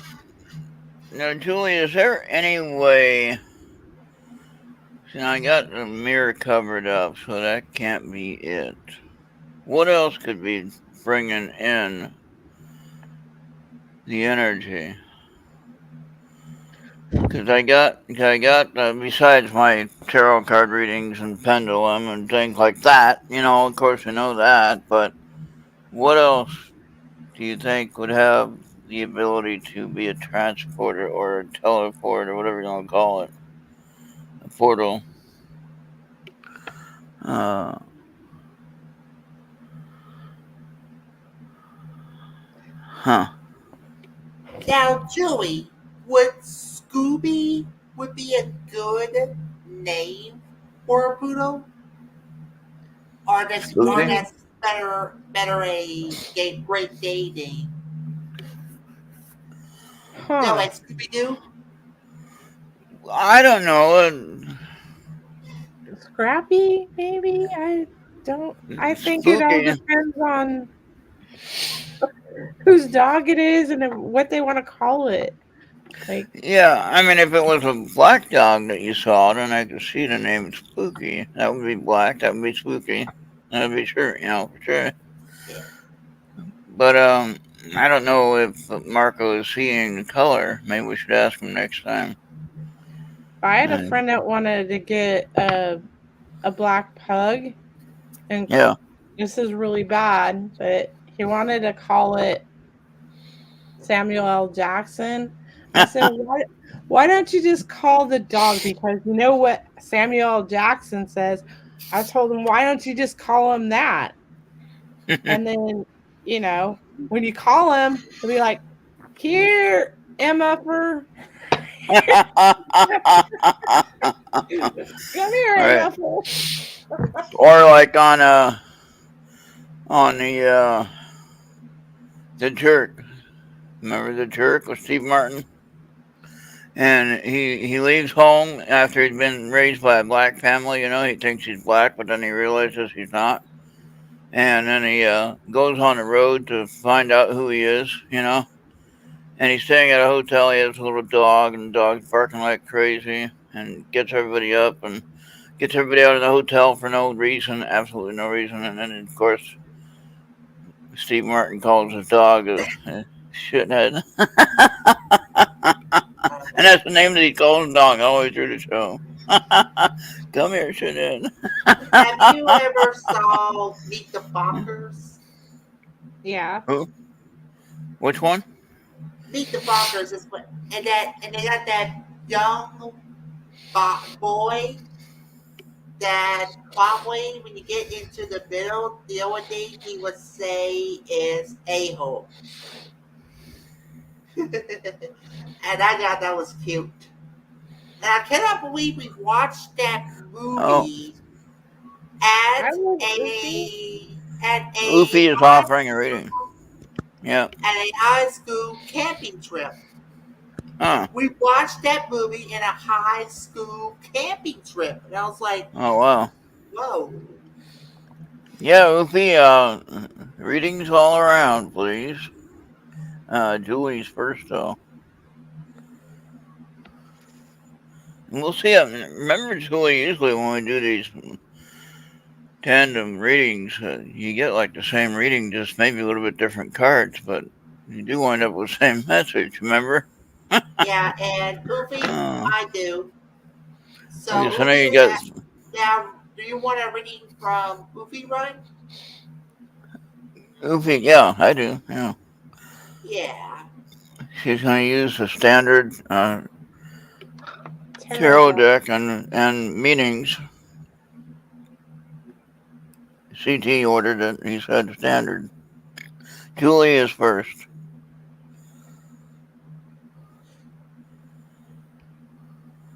now, Julie, is there any way? See, I got the mirror covered up, so that can't be it. What else could be bringing in the energy? Because I got besides my tarot card readings and pendulum and things like that. Of course, I know that. But what else do you think would have the ability to be a transporter or a teleport or whatever you want to call it, a portal? Uh, huh. Now, Julie, would Scooby would be a good name for a poodle, or Scooby? that's better a great day name? No, Huh. like Scooby Doo. I don't know. Scrappy, maybe? I think it all Spooky. depends on whose dog it is and what they want to call it. Like, Yeah, I mean, if it was a black dog that you saw, then I could see the name Spooky. That would be black. That would be Spooky. That would be sure, for sure. Yeah. But I don't know if Marco is seeing the color. Maybe we should ask him next time. I had a And friend that wanted to get a black pug, and yeah. this is really bad, but he wanted to call it Samuel L. Jackson. I said, why don't you just call the dog? Because you know what Samuel L. Jackson says. I told him, why don't you just call him that? And then, when you call him, he'll be like, here, MFer. Come here, Right. MFer. Or like on the Jerk. Remember the Jerk with Steve Martin? And he leaves home after he's been raised by a black family. He thinks he's black, but then he realizes he's not. And then he goes on the road to find out who he is. And he's staying at a hotel. He has a little dog, and the dog's barking like crazy, and gets everybody up and gets everybody out of the hotel for no reason, absolutely no reason. And then, of course, Steve Martin calls his dog a shithead. And that's the name that he calls his dog all the way through the show. Come here, shithead. Have you ever saw Meet the Fockers? Yeah. Who? Which one? Meet the Fockers is what, and they got that young boy that probably when you get into the middle, the only thing he would say is a-hole. And I thought that was cute. And I cannot believe we watched that movie I at love Goofy. Goofy is offering a reading. Yeah. at a high school camping trip. Huh. We watched that movie in a high school camping trip. And I was like, Oh, wow. whoa. Yeah, Goofy, readings all around, please. Julie's first, though. And we'll see. Remember, Julie, usually when we do these tandem readings, you get like the same reading, just maybe a little bit different cards, but you do wind up with the same message, remember? Yeah, and Goofy, I do. So, Okay, so now you got... Now, do you want a reading from Goofy Run? Goofy, yeah, I do, yeah. Yeah. She's going to use the standard tarot deck and meanings. CT ordered it. He said standard. Julie is first.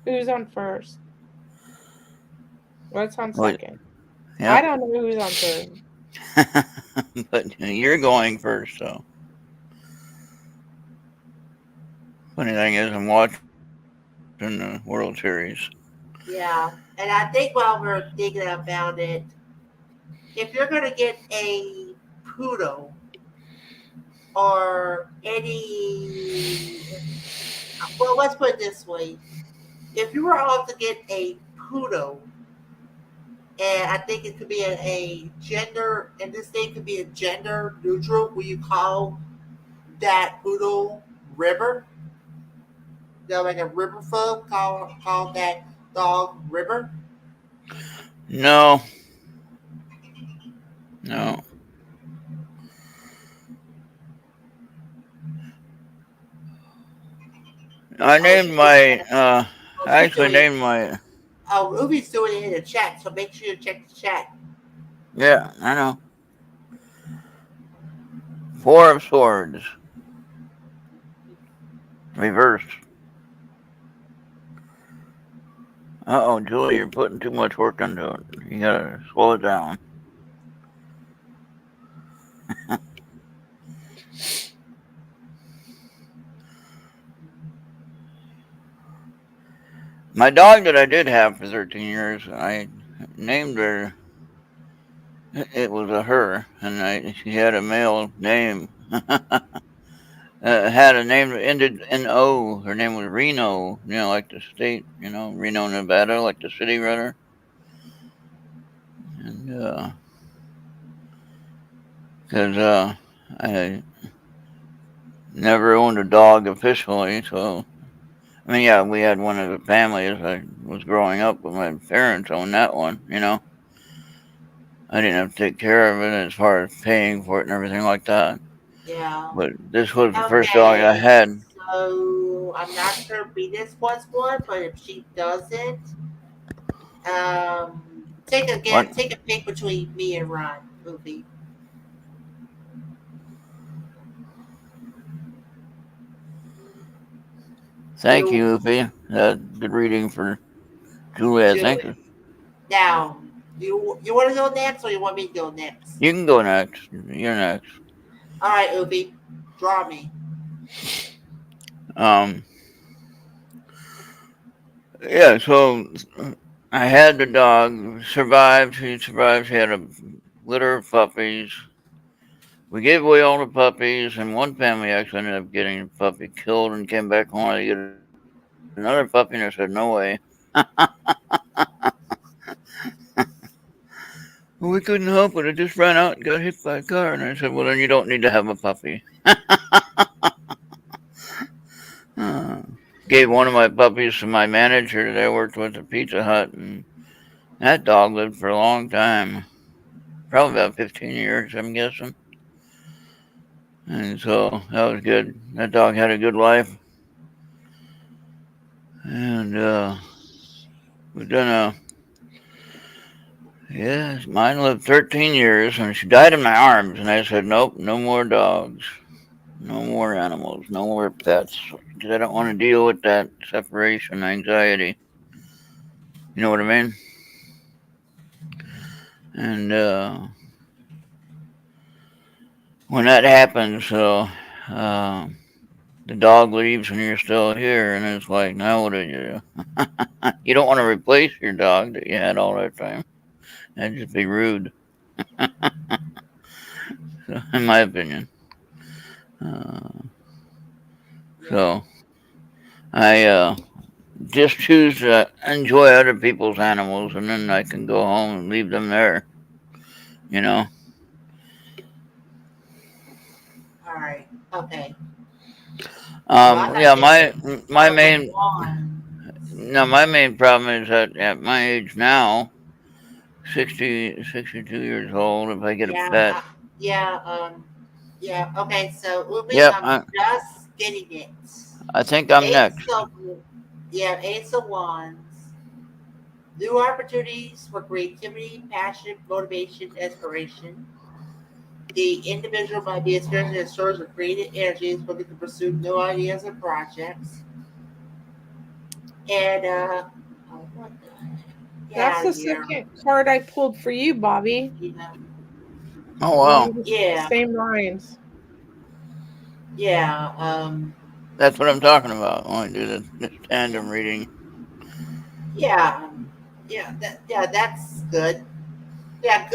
Who's on first? What's on Wait. second? Yeah. I don't know who's on third. But you're going first, so. Funny thing is, I'm watching the World Series. Yeah. And I think while we're thinking about it, if you're going to get a poodle or any, well, let's put it this way. If you were all to get a poodle, and I think it could be a gender, and this thing could be a gender neutral, will you call that poodle River? You know, like a river folk, call that dog River? No. I named my, I actually named my... Oh, Ruby's doing it in the chat, so make sure you check the chat. Yeah, I know. Four of Swords. Reversed. Uh-oh, Julie, you're putting too much work into it. You gotta slow it down. My dog that I did have for 13 years, I named her, it was a her, and she had a male name. Had a name that ended in O. Her name was Reno, like the state, Reno, Nevada, like the city rather. And, because I never owned a dog officially, so... I mean, yeah, we had one as a family as I was growing up, but my parents owned that one, I didn't have to take care of it as far as paying for it and everything like that. Yeah. But this was the first dog I had. So, I'm not sure if Venus wants one, but if she doesn't, take a pick between me and Ron, Goofy. Thank you, Ufi. Good reading for Julia, thank you. Now, you want to go next, or you want me to go next? You can go next. You're next. All right, Ufi, draw me. Yeah, so I had the dog, survived. She survived. She had a litter of puppies. We gave away all the puppies, and one family actually ended up getting the puppy killed and came back home to get another puppy, and I said, no way. Well, we couldn't help it. It just ran out and got hit by a car. And I said, well, then you don't need to have a puppy. Uh, Gave one of my puppies to my manager that I worked with at Pizza Hut, and that dog lived for a long time. Probably about 15 years, I'm guessing. And so that was good. That dog had a good life. And we've done mine lived 13 years, and she died in my arms. And I said, nope, no more dogs, no more animals, no more pets, because I don't want to deal with that separation anxiety. You know what I mean? And when that happens, the dog leaves and you're still here, and it's like, now what do you do? You don't want to replace your dog that you had all that time. That'd just be rude, so, in my opinion. Uh, so I just choose to enjoy other people's animals, and then I can go home and leave them there. You know. All right. Okay. Well, Yeah. My number main one. my main problem is that at my age now, 62 years old, if I get a Yeah. pet. Yeah. Okay. So Ubi, Yep. I'm just getting it. I think I'm Ace next. of Ace of Wands. New opportunities for creativity, passion, motivation, inspiration. The individual might be experiencing a source of creative energies looking to pursue new ideas and projects. And oh, what the get That's out the of here. second card I pulled for you, Bobby. You know. Oh wow. Along the Yeah. same lines. Yeah. That's what I'm talking about when I do this tandem reading. Yeah. That's good. Yeah,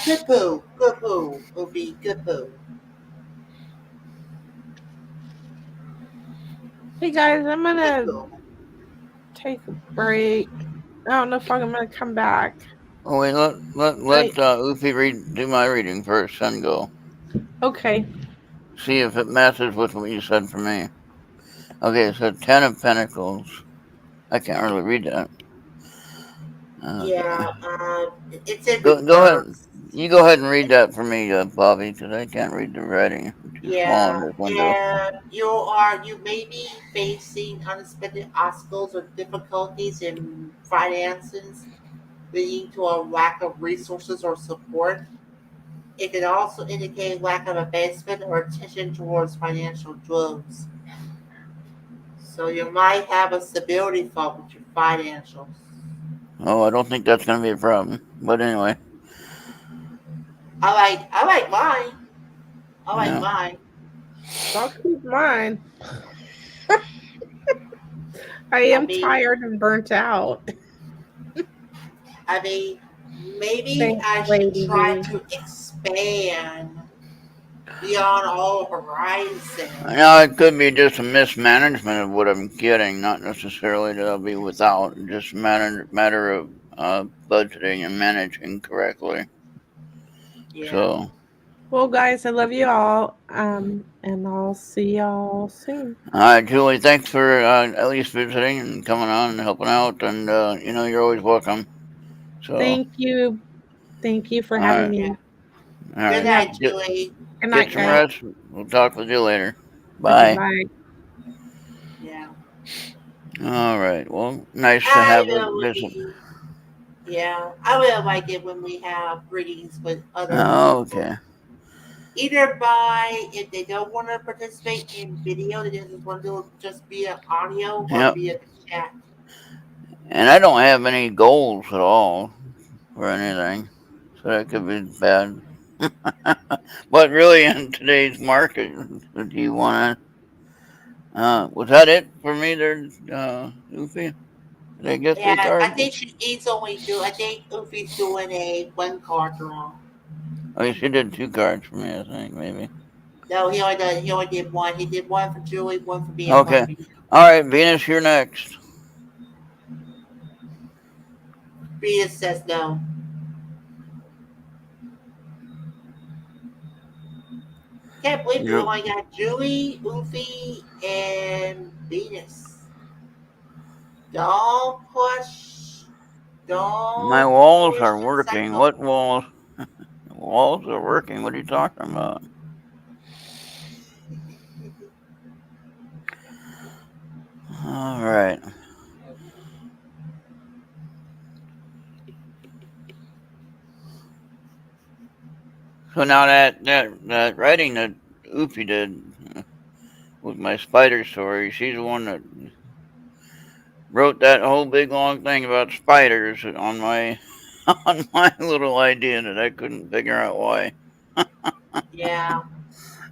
good poo. Good poo. Would be good poo. Hey guys, I'm Good gonna poo. take a break. I don't know if I'm gonna come back. Oh wait, let Ufi do my reading first, then go. Okay. See if it matches with what you said for me. Okay, so 10 of Pentacles. I can't really read that. Okay. Yeah, it's in Go ahead. reverse. You go ahead and read that for me, Bobby, because I can't read the writing. I'm too small in Yeah, this window. and you may be facing unexpected obstacles or difficulties in finances, leading to a lack of resources or support. It can also indicate lack of advancement or attention towards financial goals. So you might have a stability fault with your financials. Oh, I don't think that's going to be a problem. But anyway. I like mine. I like Yeah. mine. I'll keep mine. I am tired and burnt out. I mean, maybe Thanks, I should Lady try V. to expand beyond all horizons. Now, it could be just a mismanagement of what I'm getting, not necessarily that I'll be without, just matter of budgeting and managing correctly. Yeah. So, Well, guys, I love you all. And I'll see y'all soon. all right, Julie, thanks for at least visiting and coming on and helping out. And, you're always welcome. So, Thank you. Thank you for all having right. me. Yeah. All Good right. night, Julie. Good Get night, some guys. rest. We'll talk with you later. Okay, Bye. bye. Yeah. All right. Well, nice to I have a will visit. I will like it when we have readings with other people. Oh, okay. Either if they don't want to participate in video, they just want to just be an audio or Yep. be a chat. And I don't have any goals at all or anything, so that could be bad. But really, in today's market, do you want to? Was that it for me there, Ufi? Did I get 3 Yeah, I cards? think he's only I think Ufi's doing a 1 card draw. Oh, she did 2 cards for me, I think, maybe. No, he only did 1. He did 1 for Julie, 1 for me, and 1 Okay. for you. All right, Venus, you're next. Venus says no. Can't believe we Yep. only got Julie, Oofy, and Venus. Don't push. My Don't walls push are the working. cycle. What walls? Walls are working. What are you talking about? All right. So now that writing that Oofy did with my spider story, she's the one that wrote that whole big long thing about spiders on my on my little idea that I couldn't figure out why. Yeah.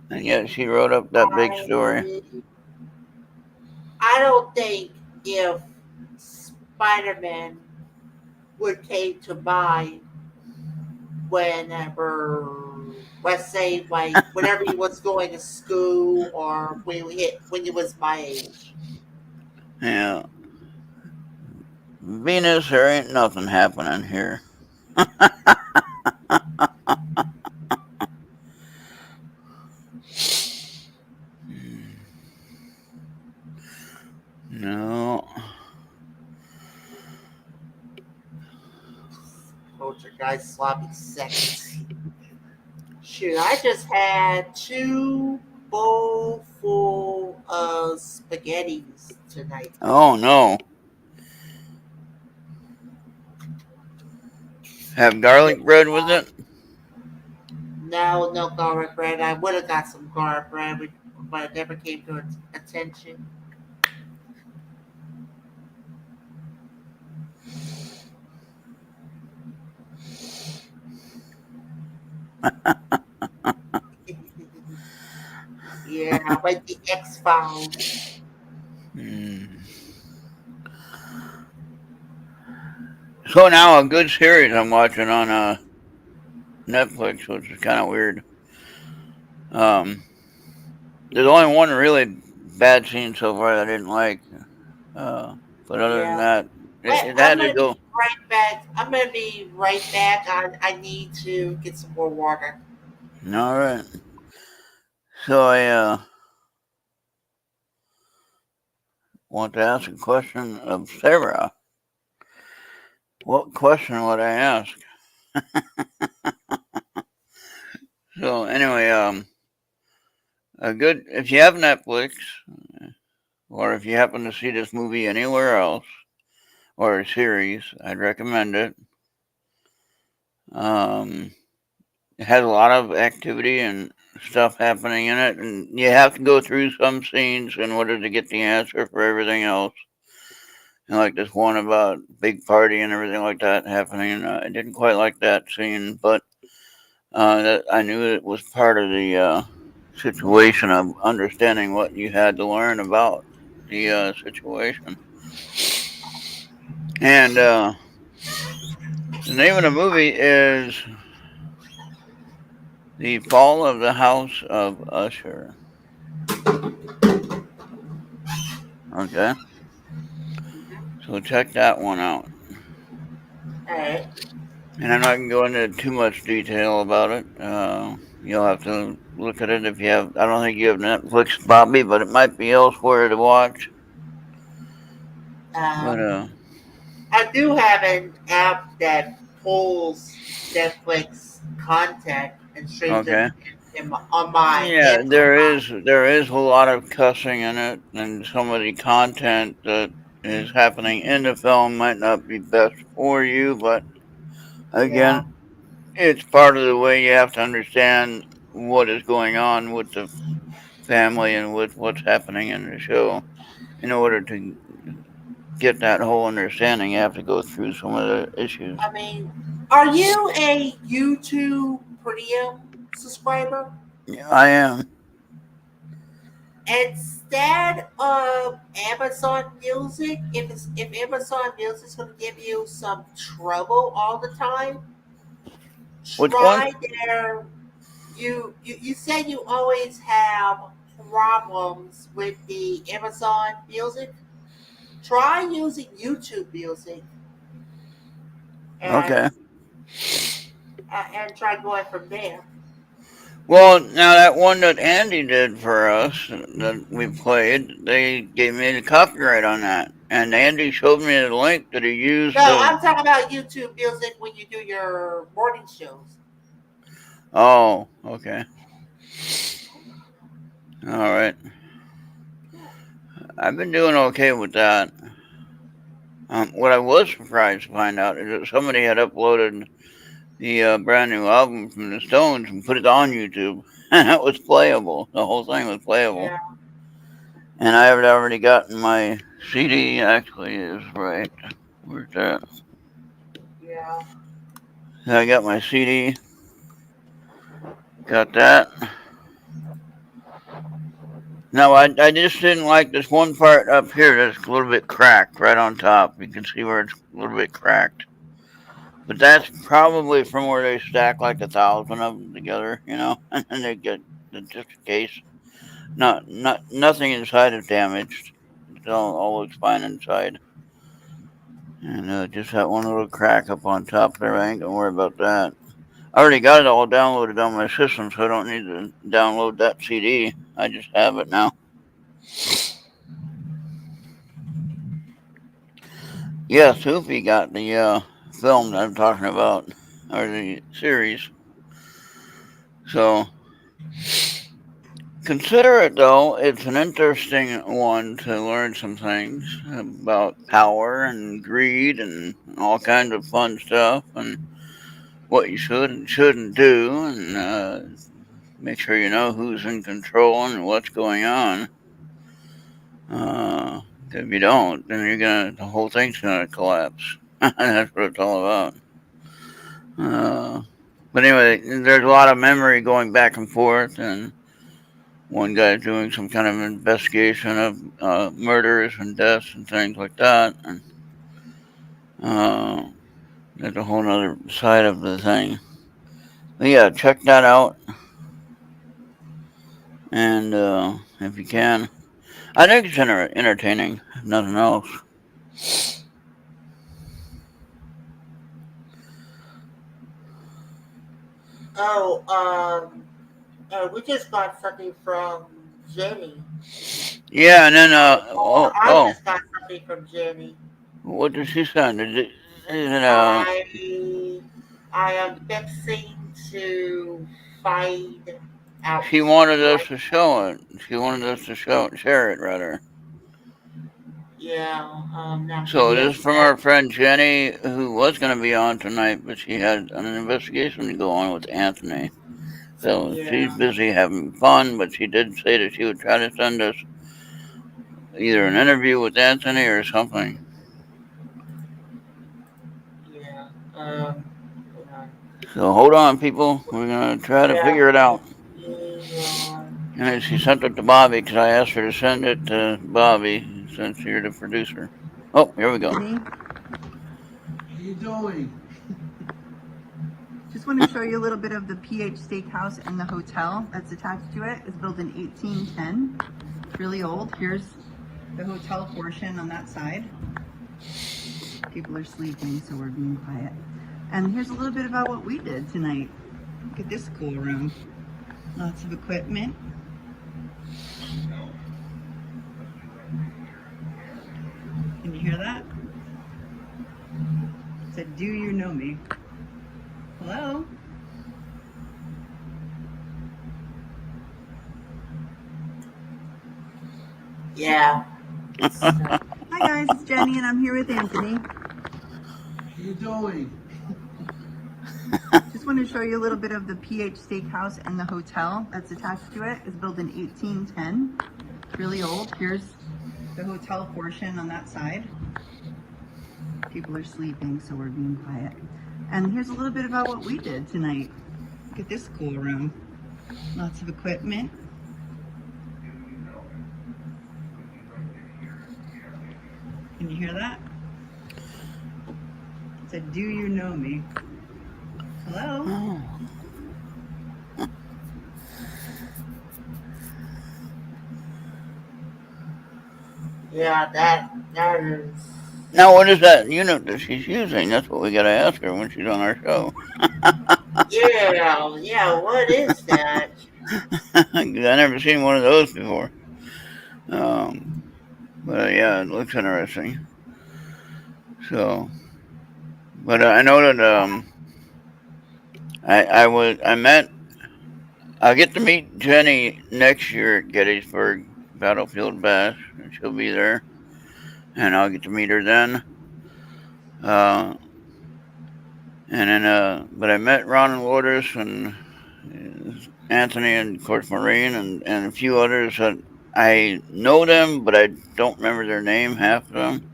And yet she wrote up that big story. I don't think if Spider-Man would came to mind whenever, let's say, like whenever he was going to school or when he was my age. Yeah. Venus, there ain't nothing happening here. No. Poltergeist sloppy seconds. Shoot, I just had 2 bowls full of spaghettis tonight. Oh no. Have garlic bread with it? No, no garlic bread. I would have got some garlic bread, but it never came to attention. Yeah, like the X-Files. So now a good series I'm watching on Netflix, which is kind of weird. There's only one really bad scene so far that I didn't like. But other than Yeah. that, Wait, it I'm had to gonna go. be right back. I'm gonna be right back. I need to get some more water. All right. So I want to ask a question of Sarah. What question would I ask? So anyway, if you have Netflix, or if you happen to see this movie anywhere else or a series, I'd recommend it. It has a lot of activity and stuff happening in it, and you have to go through some scenes in order to get the answer for everything else. And like this one about big party and everything like that happening, and I didn't quite like that scene, but that I knew it was part of the situation of understanding what you had to learn about the situation. And the name of the movie is The Fall of the House of Usher. Okay, so check that one out. All right. And I'm not going to go into too much detail about it. You'll have to look at it if you have. I don't think you have Netflix, Bobby, but it might be elsewhere to watch. But I do have an app that pulls Netflix content and streams it okay. on my Yeah, Amazon. there is a lot of cussing in it, and some of the content that is happening in the film might not be best for you. But Yeah. again, it's part of the way you have to understand what is going on with the family and with what's happening in the show. In order to get that whole understanding, you have to go through some of the issues. I mean, are you a YouTube Premium subscriber? Yeah, I am. Instead of Amazon Music, if Amazon Music is going to give you some trouble all the time, Which one? try their. You said you always have problems with the Amazon Music. Try using YouTube Music and Okay. and try going from there. Well, now that one that Andy did for us that we played, they gave me the copyright on that, and Andy showed me the link that he used. No, I'm talking about YouTube Music when you do your morning shows. Oh, okay. All right. I've been doing okay with that. What I was surprised to find out is that somebody had uploaded the brand new album from the Stones and put it on YouTube, and it was playable. The whole thing was playable. Yeah. And I had already gotten my CD. Actually, is right. Where's that? Yeah. I got my CD. Got that. Now, I just didn't like this one part up here that's a little bit cracked right on top. You can see where it's a little bit cracked. But that's probably from where they stack like 1,000 of them together, you know, and they get just in case. Nothing inside is damaged. It all looks fine inside. And just that one little crack up on top there. I ain't gonna worry about that. I already got it all downloaded on my system, so I don't need to download that CD. I just have it now. Yeah, Sophie got the film that I'm talking about, or the series. So, consider it though. It's an interesting one to learn some things about power and greed and all kinds of fun stuff and what you should and shouldn't do, and make sure you know who's in control and what's going on. If you don't, then the whole thing's gonna collapse. That's what it's all about. But anyway, there's a lot of memory going back and forth, and one guy's doing some kind of investigation of murders and deaths and things like that, and there's a whole other side of the thing. But yeah, check that out, and if you can, I think it's entertaining, if nothing else. Oh, we just got something from Jenny. Yeah, and then I just got something from Jenny. what did she send? Is it I am fixing to find out. She wanted us to show it. She wanted us to share it rather. Yeah. Now So this is from our friend Jenny, who was going to be on tonight, but she had an investigation to go on with Anthony. So she's busy having fun, but she did say that she would try to send us either an interview with Anthony or something. Yeah. So hold on, people. We're going to try to figure it out. Yeah. And she sent it to Bobby because I asked her to send it to Bobby since you're the producer. Oh, here we go. How you doing? Just want to show you a little bit of the PH Steakhouse and the hotel that's attached to it. It's built in 1810. It's really old. Here's the hotel portion on that side. People are sleeping, so we're being quiet. And here's a little bit about what we did tonight. Look at this cool room. Lots of equipment. Can you hear that? It said, do you know me? Hello? Yeah. Hi guys, it's Jenny and I'm here with Anthony. How you doing? Just want to show you a little bit of the PH Steakhouse and the hotel that's attached to it. It's built in 1810. It's really old. Here's the hotel portion on that side. People are sleeping, so we're being quiet. And here's a little bit about what we did tonight. Look at this cool room. Lots of equipment. Can you hear that? It said, do you know me? Hello? Oh. Yeah, that is Now, what is that unit that she's using? That's what we got to ask her when she's on our show. Yeah, what is that? I never seen one of those before. But yeah, it looks interesting. So, but I know that I'll get to meet Jenny next year at Gettysburg Battlefield Bash, and she'll be there, and I'll get to meet her then. Uh, and then, but I met Ron and Lourdes and Anthony and of course Maureen and a few others that I know them, but I don't remember their name, half of them.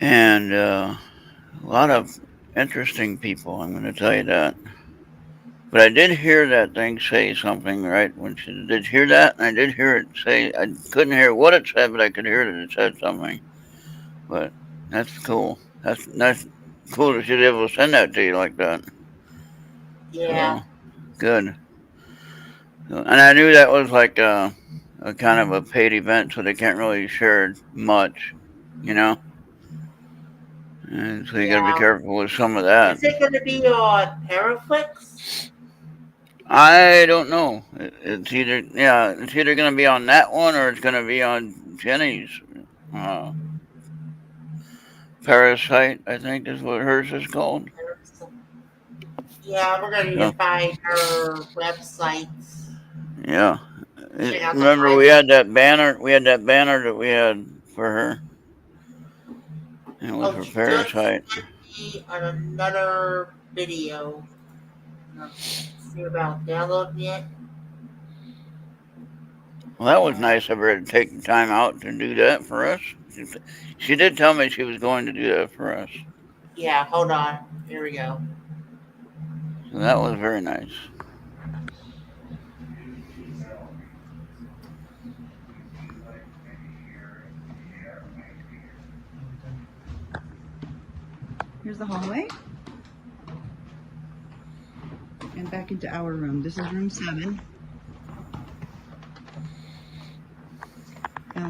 And a lot of interesting people, I'm going to tell you that. But I did hear that thing say something, right? When she did hear that, and I did hear it say, I couldn't hear what it said, but I could hear that it said something. But that's cool. That's cool that she's able to send that to you like that. Yeah. So, good. So, and I knew that was like a kind of a paid event, so they can't really share much, you know? And so you got to be careful with some of that. Is it going to be on Paraflix? I don't know. It's either going to be on that one or it's going to be on Jenny's Parasite, I think is what hers is called. Yeah, we're going to need to find her websites. Yeah. Remember we had that banner. We had that banner that we had for her. It was for Parasite. On another video. See about downloading it. Well, that was nice of her to take the time out to do that for us. She did tell me she was going to do that for us. Yeah, hold on. Here we go. So that was very nice. Here's the hallway. And back into our room. This is room 7.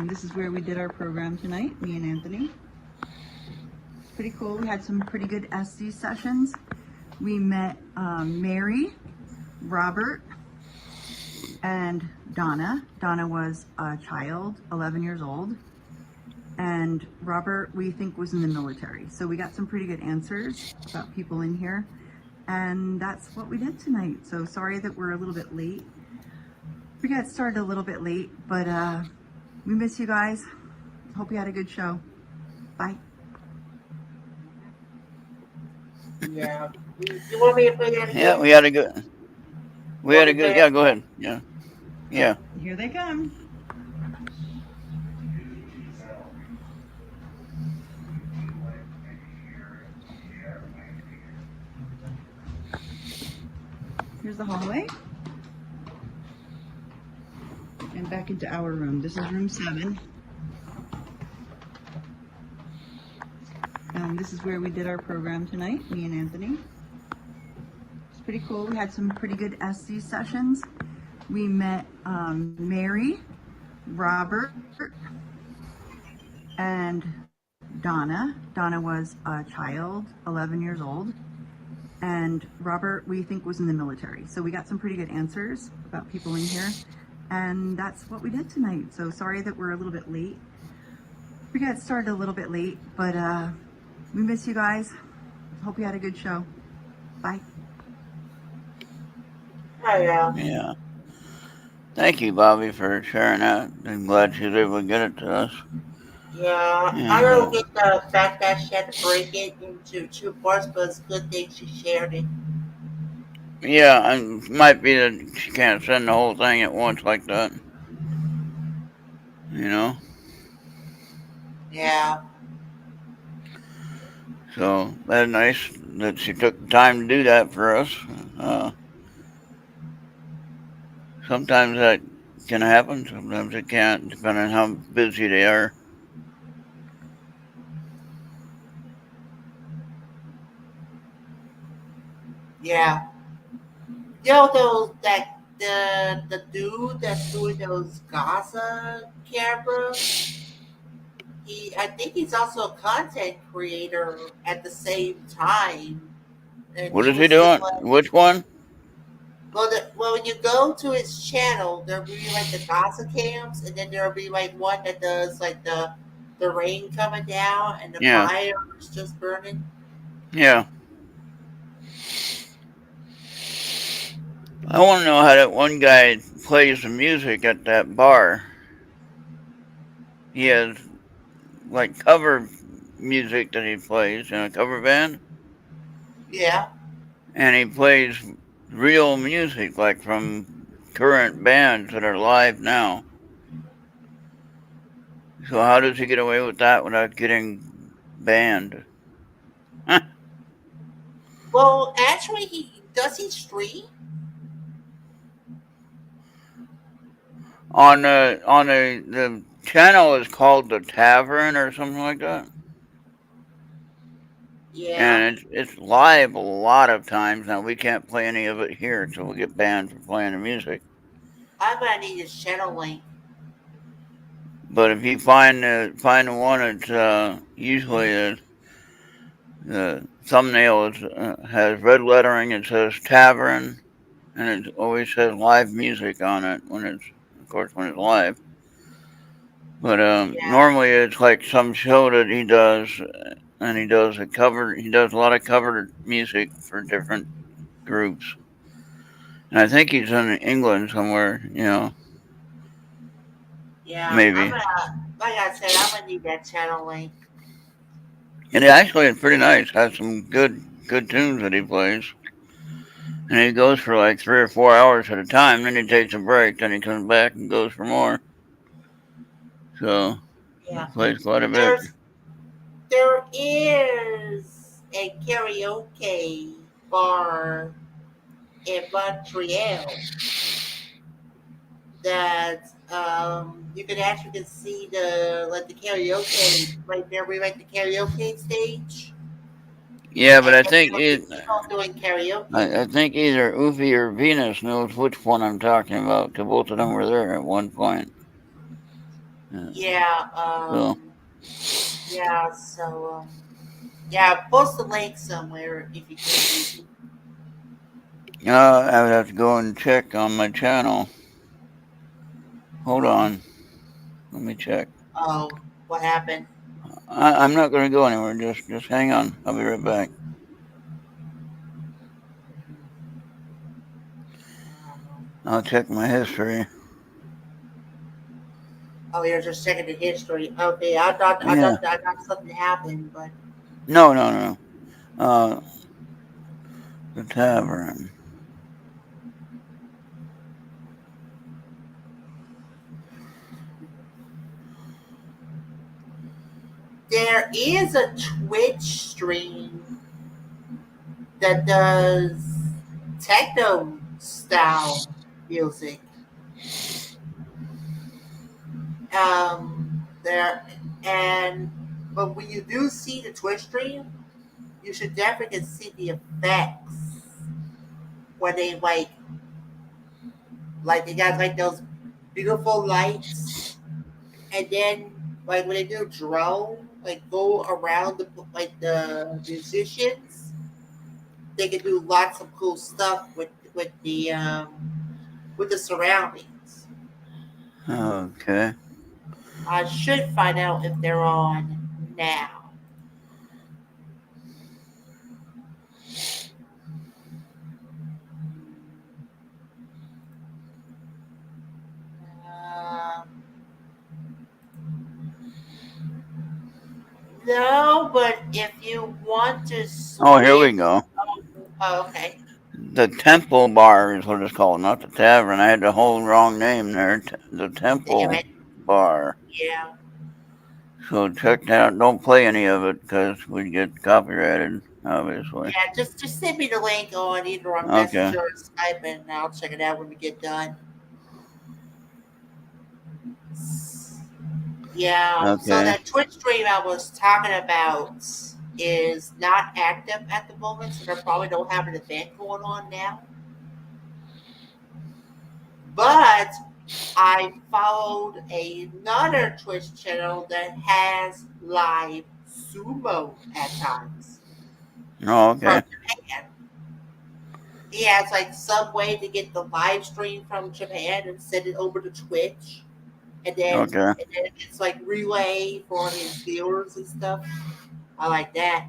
This is where we did our program tonight, me and Anthony. It's pretty cool. We had some pretty good SD sessions. We met Mary, Robert, and Donna. Donna was a child, 11 years old. And Robert, we think, was in the military. So we got some pretty good answers about people in here. And that's what we did tonight. So sorry that we're a little bit late. We got started a little bit late, but we miss you guys. Hope you had a good show. Bye. Yeah. You want me to play that again? Yeah, we had a good. Yeah, go ahead. Yeah. Yeah. Here they come. Here's the hallway. And back into our room. This is room 7. This is where we did our program tonight, me and Anthony. It's pretty cool. We had some pretty good SD sessions. We met Mary, Robert, and Donna. Donna was a child, 11 years old. And Robert, we think, was in the military. So we got some pretty good answers about people in here. And that's what we did tonight. So sorry that we're a little bit late. We got started a little bit late, but we miss you guys. Hope you had a good show. Bye. Yeah. Thank you, Bobby, for sharing that. I'm glad she was able to get it to us. Yeah, I don't get the fact that she had to break it into 2 parts, but it's a good thing she shared it. Yeah, and it might be that she can't send the whole thing at once like that. You know? Yeah. So that's nice that she took the time to do that for us. Sometimes that can happen, sometimes it can't, depending on how busy they are. Yeah. You know the dude that's doing those Gaza cameras? I think he's also a content creator at the same time. And What he is he was doing doing? Which one? well, when you go to his channel, there'll be like the gossip cams, and then there'll be like one that does like the rain coming down and the Yeah, fire is just burning. yeah. I want to know how that one guy plays the music at that bar. He has like cover music that he plays in a cover band, Yeah. and he plays real music like from current bands that are live now. So how does he get away with that without getting banned? Well, actually, he stream? On the channel is called the Tavern or something like that, Yeah. and it's live a lot of times. Now we can't play any of it here, so we get banned for playing the music. I'm gonna need his channel link. But if you find the one, it's usually the thumbnail has red lettering. It says Tavern, and it always says live music on it when it's live. But Yeah. normally it's like some show that he does, and he does a lot of covered music for different groups. And I think he's in England somewhere, Yeah. I'm maybe. gonna, like I said, I'm gonna need that channel link. And it actually is pretty nice. Has some good tunes that he plays. And he goes for like 3 or 4 hours at a time. Then he takes a break. Then he comes back and goes for more. So he Yeah. plays quite a bit. There is a karaoke bar in Montreal that you can actually see the karaoke right there. We like the karaoke stage, Yeah, but and I then think there'll be people doing karaoke. I think either Ufi or Venus knows which one I'm talking about. Because both of them were there at one point. Yeah. So Yeah. So. Yeah. Post the link somewhere if you can. I would have to go and check on my channel. Hold on. Let me check. Oh, what happened? I'm not going to go anywhere. Just hang on. I'll be right back. I'll check my history. Oh, you're just checking the history. Okay, I Yeah. thought something happened, but No. The Tavern. there is a Twitch stream that does techno style music. There and but when you do see the Twitch stream, you should definitely see the effects when they like they got like those beautiful lights, and then like when they do drone, like go around the musicians, they can do lots of cool stuff with the surroundings. Okay. I should find out if they're on now. Um, no, but if you want to Oh, here we switch, go. oh, okay. The Temple Bar is what it's called, not the Tavern. I had the whole wrong name there. The Damn Temple it. Bar. Yeah. So check that out. Don't play any of it because we get copyrighted, obviously. Yeah, just send me the link on either on Okay. Messenger or Skype, and I'll check it out when we get done. Yeah. So Okay. that Twitch stream I was talking about is not active at the moment, so they probably don't have an event going on now. But I followed another Twitch channel that has live sumo at times Oh, okay. from Japan. He has like some way to get the live stream from Japan and send it over to Twitch, and Okay. then it's like relay for his viewers and stuff. I like that.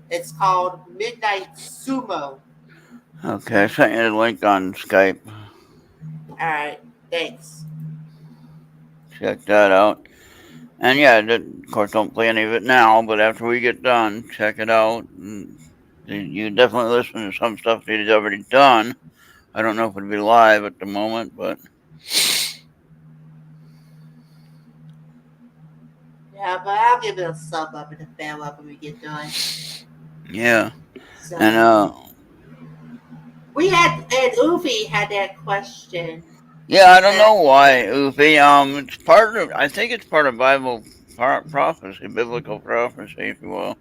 It's called Midnight Sumo. Okay. I sent you the link on Skype. All right, thanks. Check that out. And yeah, of course, don't play any of it now, but after we get done, check it out. And you definitely listen to some stuff that he's already done. I don't know if it'll be live at the moment, but Yeah, but I'll give it a sub up and a fail up when we get done. yeah. So And we had, and Ufi had that question. yeah, I don't know why, Ufi. It's part of. I think it's part of Bible prophecy, biblical prophecy, if you will.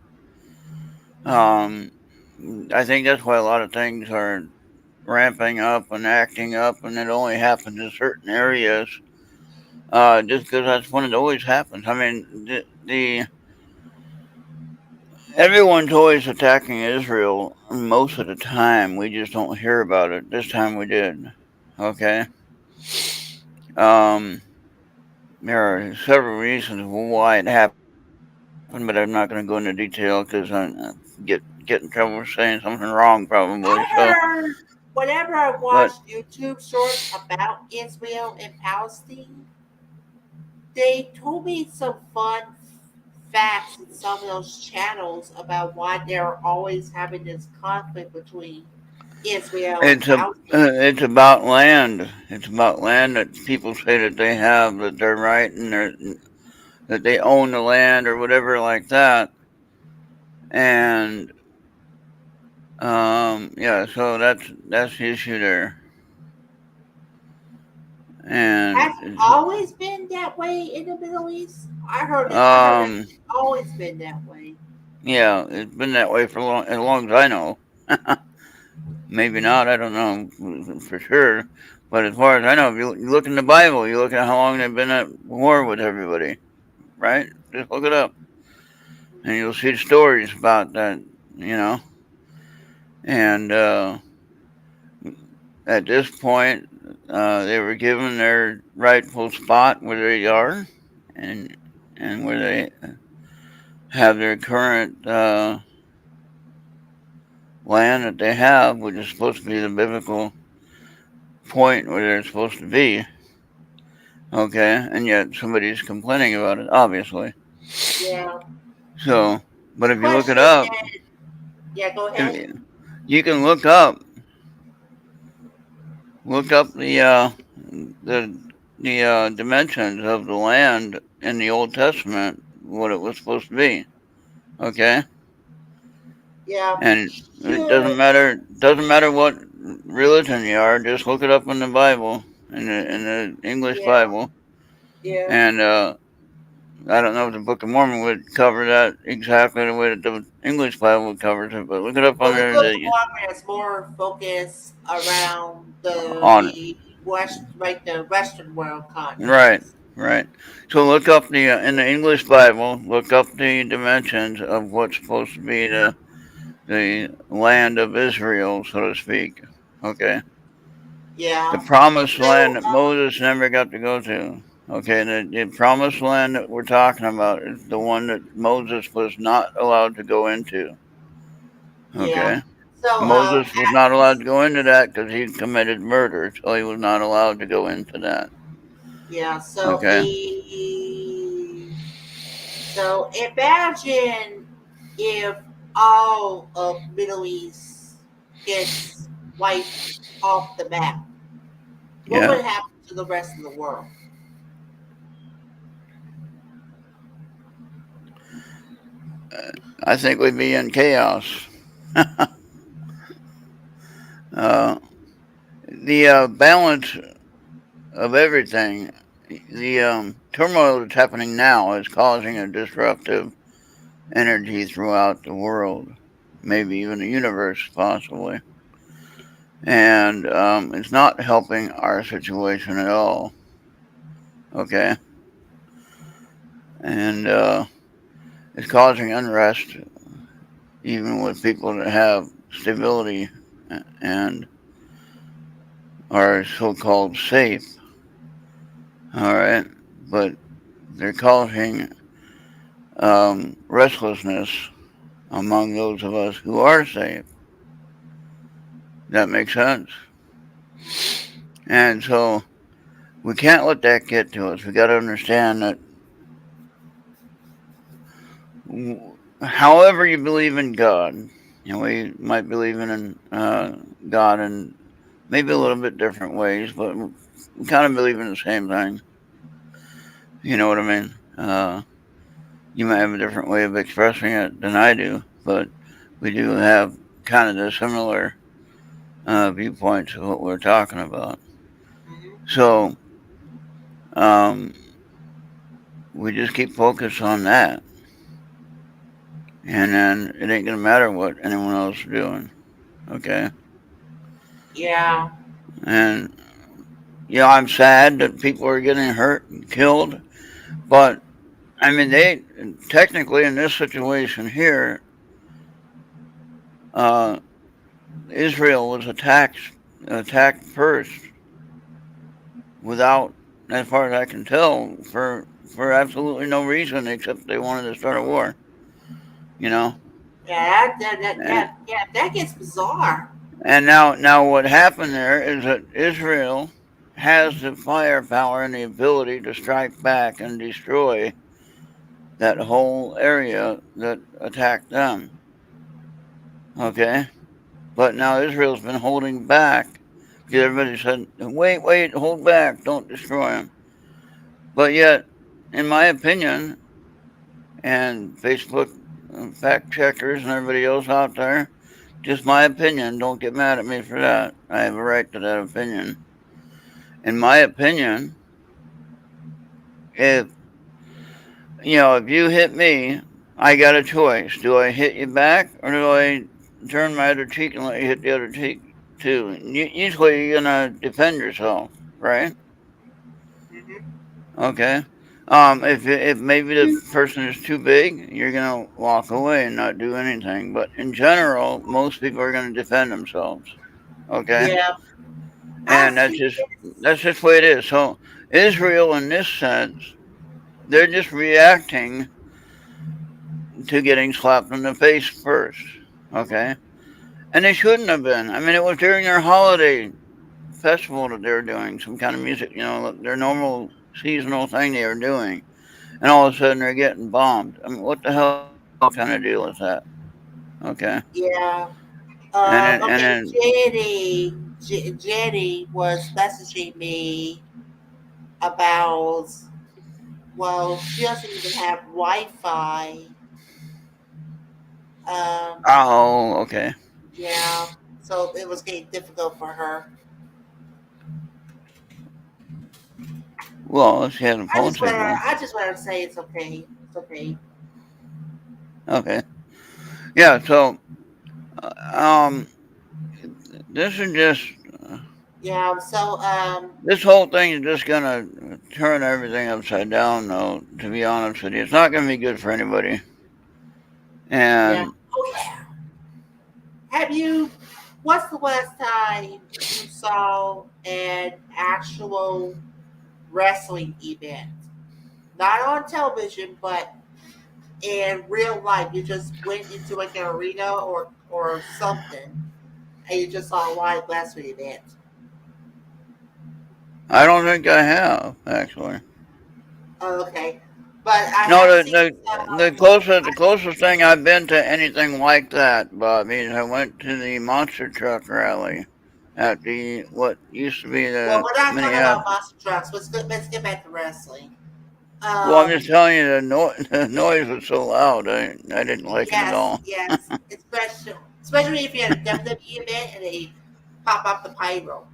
I think that's why a lot of things are ramping up and acting up, and it only happens in certain areas. Just because that's when it always happens. I mean, everyone's always attacking Israel most of the time. We just don't hear about it. This time we did. Okay. There are several reasons why it happened, but I'm not going to go into detail because I get in trouble for saying something wrong, probably. I So, heard whenever I but watched YouTube shorts about Israel and Palestine, they told me some fun facts in some of those channels about why they're always having this conflict between Israel and Palestine. it's about land. It's about land that people say that they have, that they're right, and that they own the land or whatever like that. And yeah, so that's the issue there. Has it And always been that way in the Middle East? I heard it's always been that way. yeah, it's been that way for as long as I know. Maybe not. I don't know for sure. But as far as I know, if you look in the Bible, you look at how long they've been at war with everybody, right? Just look it up, and you'll see stories about that. You know, and at this point, they were given their rightful spot where they are, and where they have their current land that they have, which is supposed to be the biblical point where they're supposed to be. Okay, and yet somebody's complaining about it, obviously. Yeah. So, but if you look it Question up, that, yeah, go ahead. you can look up the dimensions of the land in the Old Testament, what it was supposed to be. Okay, Yeah. and it Sure. doesn't matter what religion you are. Just look it up in the Bible, in the English Yeah. Bible, Yeah. and I don't know if the Book of Mormon would cover that exactly the way that the English Bible covers it, but look it up Well, the under Book of Mormon is more focused around on it. the west, like the Western world Right, continents. right. So look up in the English Bible. Look up the dimensions of what's supposed to be the land of Israel, so to speak. Okay, the Yeah. promised land So, that Moses never got to go to. Okay, the promised land that we're talking about is the one that Moses was not allowed to go into. yeah. Okay. So, Moses was not allowed to go into that because he committed murder, so he was not allowed to go into that. yeah. Okay. So imagine if all of Middle East gets wiped off the map. What Yeah. would happen to the rest of the world? I think we'd be in chaos. The balance of everything, the turmoil that's happening now is causing a disruptive energy throughout the world, maybe even the universe, possibly. and it's not helping our situation at all. Okay, and it's causing unrest even with people that have stability and are so-called safe. All right, but they're causing restlessness among those of us who are safe. That makes sense. And so we can't let that get to us. We got to understand that however you believe in God, you know, we might believe in God in maybe a little bit different ways, but we kind of believe in the same thing. You know what I mean? You might have a different way of expressing it than I do, but we do have kind of the similar viewpoints of what we're talking about. So we just keep focused on that, and then it ain't gonna matter what anyone else is doing. Okay. Yeah. And I'm sad that people are getting hurt and killed, but I mean, they technically in this situation here, uh, Israel was attacked first, without, as far as I can tell, for absolutely no reason except they wanted to start a war. You know. Yeah, And, that gets bizarre. and now what happened there is that Israel has the firepower and the ability to strike back and destroy that whole area that attacked them. Okay? But now Israel's been holding back because everybody said, wait, hold back, don't destroy them. But yet, in my opinion, and Facebook fact checkers and everybody else out there, just my opinion, don't get mad at me for that. I have a right to that opinion. In my opinion, if you hit me, I got a choice. Do I hit you back or do I turn my other cheek and let you hit the other cheek too? Usually you're gonna defend yourself, right? Okay. If maybe the person is too big, you're gonna walk away and not do anything. But in general, most people are gonna defend themselves. Okay. Yeah. And that's just the way it is. So Israel, in this sense, they're just reacting to getting slapped in the face first. Okay. And they shouldn't have been. I mean, it was during their holiday festival that they were doing some kind of music, their normal seasonal thing they were doing. And all of a sudden they're getting bombed. I mean, what the hell kind of deal is that? Okay. Yeah. And Okay, then Jenny was messaging me about, well, she doesn't even have Wi-Fi. oh, okay. Yeah, so it was getting difficult for her. Well, she had a phone signal. I just want to say it's okay. It's okay. Okay. Yeah. So, this is just. Yeah. So This whole thing is just gonna turn everything upside down, though. To be honest with you, it's not gonna be good for anybody. And yeah. Oh yeah. Have you? What's the last time you saw an actual wrestling event? Not on television, but in real life. You just went into like an arena or something, and you just saw a live wrestling event. I don't think I have actually. Oh, okay, but I No, have seen the closest thing I've been to anything like that, Bobby, is I went to the monster truck rally at the what used to be Well, the we're not talking about Minneapolis. monster trucks. Let's get back to wrestling. Well, I'm just telling you the noise was so loud. I didn't like it at all. Yes, especially if you had a WWE event and they pop up the pyro.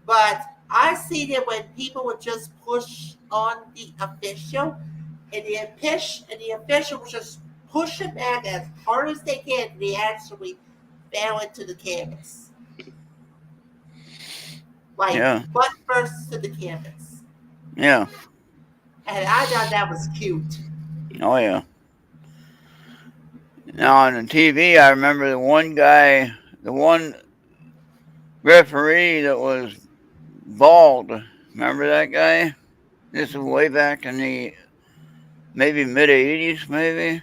But I see that when people would just push on the official, and the official would just push it back as hard as they can, and they actually fell into the canvas. like Yeah. butt first to the canvas. Yeah. And I thought that was cute. Oh yeah. Now on the TV, I remember the one guy, the one referee that was bald. Remember that guy? This is way back in the maybe mid '80s, maybe.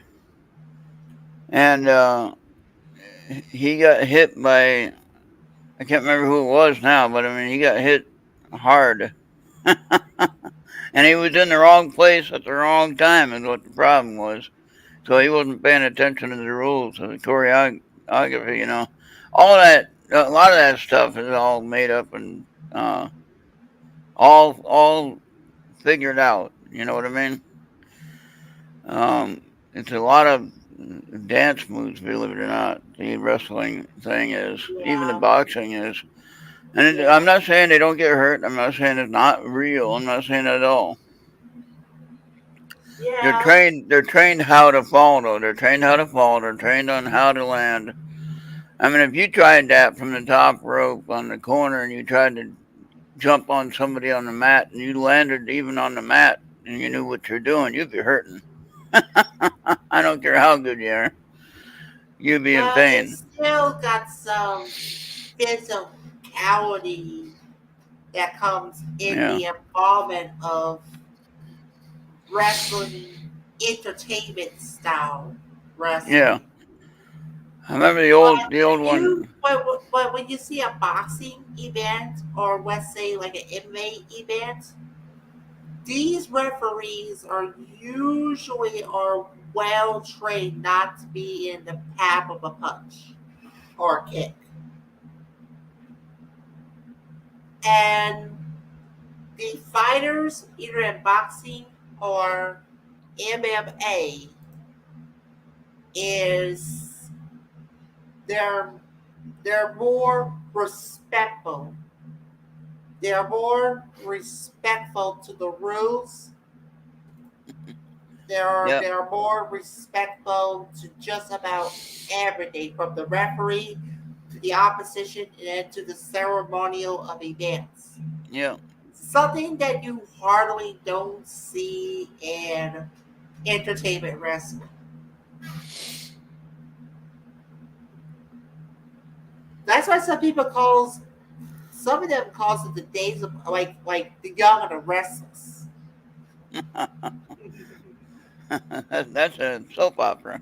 And he got hit by, I can't remember who it was now, but I mean he got hit hard. And he was in the wrong place at the wrong time is what the problem was. So he wasn't paying attention to the rules of the choreography, you know. All that, a lot of that stuff is all made up and all figured out. You know what I mean? It's a lot of dance moves, believe it or not. The wrestling thing is, even the Yeah, boxing is. And yeah, I'm not saying they don't get hurt. I'm not saying it's not real. I'm not saying that at all. They're yeah. trained. They're trained how to fall, though. They're trained how to fall. They're trained on how to land. I mean, if you tried that from the top rope on the corner and you tried to jump on somebody on the mat and you landed even on the mat and you knew what you're doing, you'd be hurting. I don't care how good you are. You'd be in But pain. it's still got some physicality that comes in Yeah. the involvement of wrestling, entertainment style Yeah. wrestling. I remember But the old you, one. but when you see a boxing event or let's say like an MMA event, these referees are usually are well trained not to be in the path of a punch or a kick. And the fighters, either in boxing or MMA, is they're they're more respectful. They're more respectful to the rules. Yep. They're more respectful to just about everything, from the referee to the opposition and to the ceremonial of events. Yep. Something that you hardly don't see in entertainment wrestling. That's why some of them calls it the days of like the young and the restless. That's a soap opera.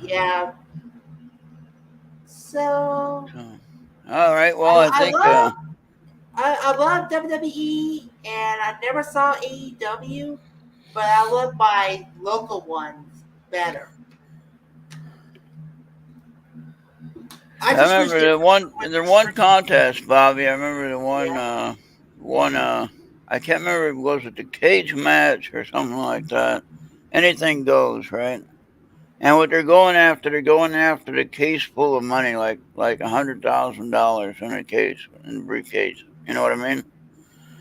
Yeah. So So, all right. Well, I I think. love I love WWE and I never saw AEW, but I love my local ones better. I I just wish remember they would the one restrict. contest, Bobby. I remember the Yeah. one. I can't remember. Was it the cage match or something like that? Anything goes, right? And what they're going after the case full of money, like $100,000 in a case, in a briefcase. You know what I mean?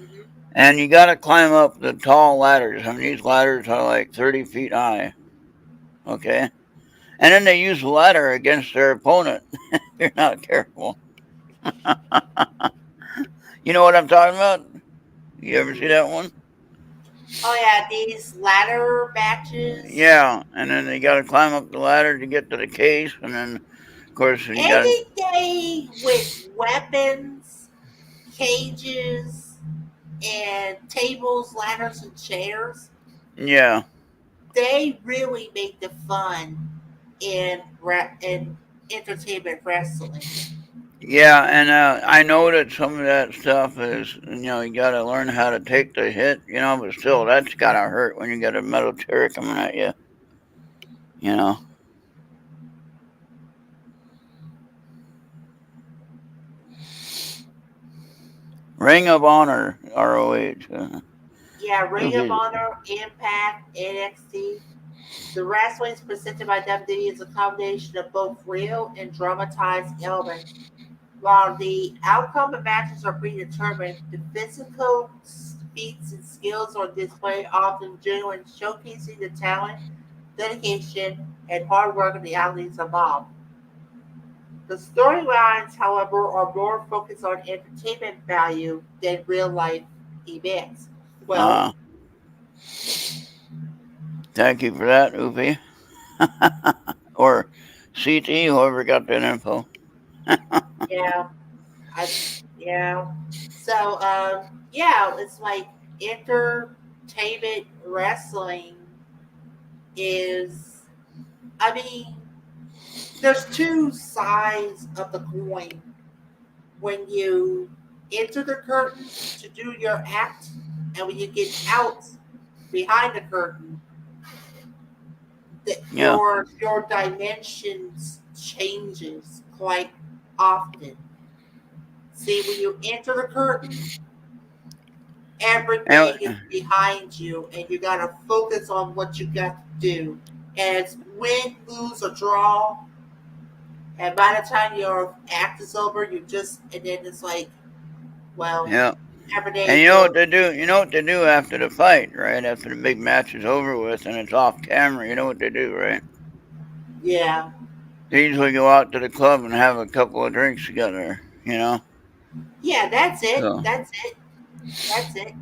Mhm. And you got to climb up the tall ladders. I mean, these ladders are like 30 feet high. Okay, and then they use the ladder against their opponent. If you're not careful. You know what I'm talking about? You ever see Mhm. that one? Oh yeah, these ladder matches. Yeah, and then they got to climb up the ladder to get to the case, and then of course you got to. Anything with weapons, cages, and tables, ladders, and chairs, Yeah, they really make the fun in entertainment wrestling. yeah, and I know that some of that stuff is, you got to learn how to take the hit, but still, that's gotta hurt when you got a metal chair coming at you. You know, Ring of Honor, ROH. Yeah, Ring of Okay. Honor, Impact, NXT. The wrestling is presented by WWE is a combination of both real and dramatized elements. While the outcome of matches are predetermined, the physical feats and skills on display often genuine, showcasing the talent, dedication, and hard work of the athletes involved. The storylines, however, are more focused on entertainment value than real life events. Well, Uh, Thank you for that, Oopie. Or CT, whoever got that info. yeah, I, yeah. So, yeah, it's like entertainment wrestling is, I mean, there's two sides of the coin. When you enter the curtain to do your act, and when you get out behind the curtain, that Yeah, your dimensions changes quite often. See, when you enter the curtain, and everything is behind you, and you gotta focus on what you got to do. And it's win, lose, or draw. And by the time your act is over, and then it's like, well, yeah. every And day you know what you're, they do? You know what they do after the fight, right? After the big match is over with and it's off camera, you know what they do, right? yeah, They usually go out to the club and have a couple of drinks together, you know? yeah, that's it, So, that's it, that's it.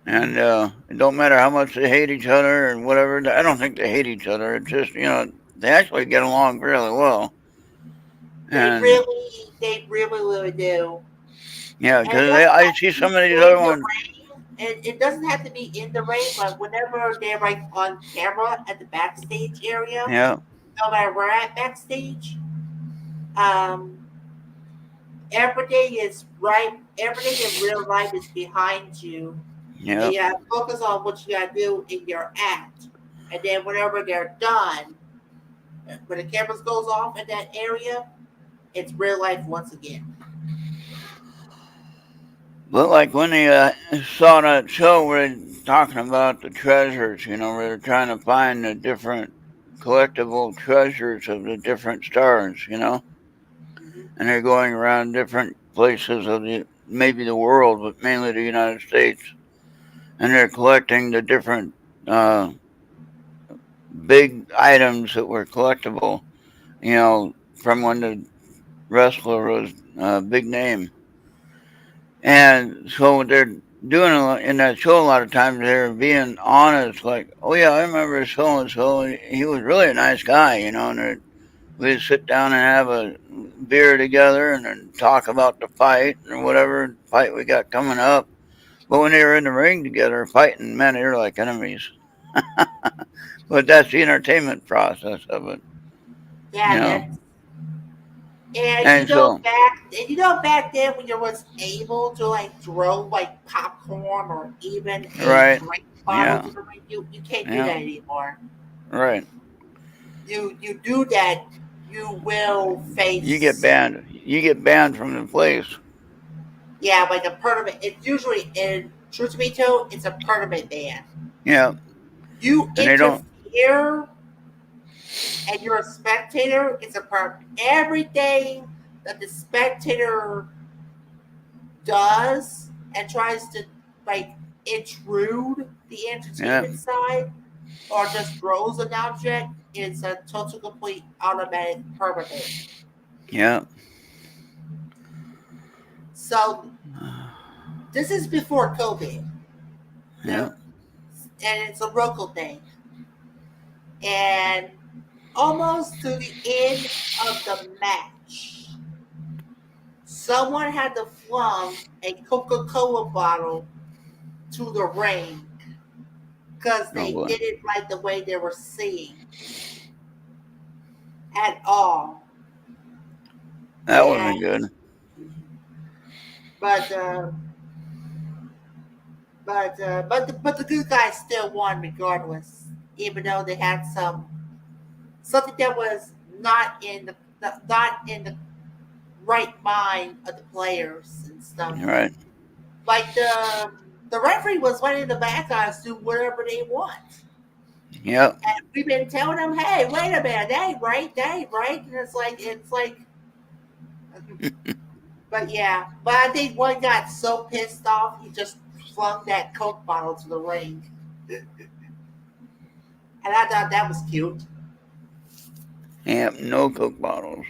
and it don't matter how much they hate each other and whatever. I don't think they hate each other. It's just, they actually get along really well. And They really, really do. yeah, And it because doesn't I have see to be some of these in other the ones. rain. It doesn't have to be in the rain, but whenever they're like on camera at the backstage area, Yeah, no matter where at backstage, um, everything is right. Everything in real life is behind you, and yeah, you have to focus on what you got to do in your act. And then whenever they're done, when the cameras goes off in that area, it's real life once again. but like when they saw that show where they're talking about the treasures, where they're trying to find the different collectible treasures of the different stars, Hmm. and they're going around different places of maybe the world, but mainly the United States, and they're collecting the different uh, big items that were collectible, from when the wrestler was a big name. And so they're doing in that show a lot of times they're being honest, like, oh yeah, I remember so and so. He was really a nice guy, and we'd sit down and have a beer together and then talk about the fight or whatever fight we got coming up. But when they were in the ring together fighting, man, they were like enemies. But that's the entertainment process of it, you Yeah, know. that's and And so, back then when you was able to like throw like popcorn or even a right, drink bottle yeah, to the ring, you can't do yeah, that anymore. right. You do that, you will You get face, banned. You get banned from the place. yeah, like a permanent. It's usually in truth be told, it's a permanent ban. Yeah, You and they don't. interfere and you're a spectator, it's a permanent. Everything that the spectator does and tries to like intrude the Yeah, entertainment side or just throws an object is a total complete automatic permanent. yeah, So this is before COVID. yeah. The and it's a local thing. And almost to the end of the match, someone had to flung a Coca-Cola bottle to the ring because Oh they boy, didn't like the way they were seeing at all. that would have And been good. but but the good guys still won regardless, even though they had something that was not in the right mind of the players and stuff. Right. Like the referee was letting the bad guys do whatever they want. Yep. And we've been telling them, hey, wait a minute, that ain't right. And it's like but yeah. But I think one got so pissed off he just flung that Coke bottle to the ring. And I thought that was cute. Yep. No Coke bottles.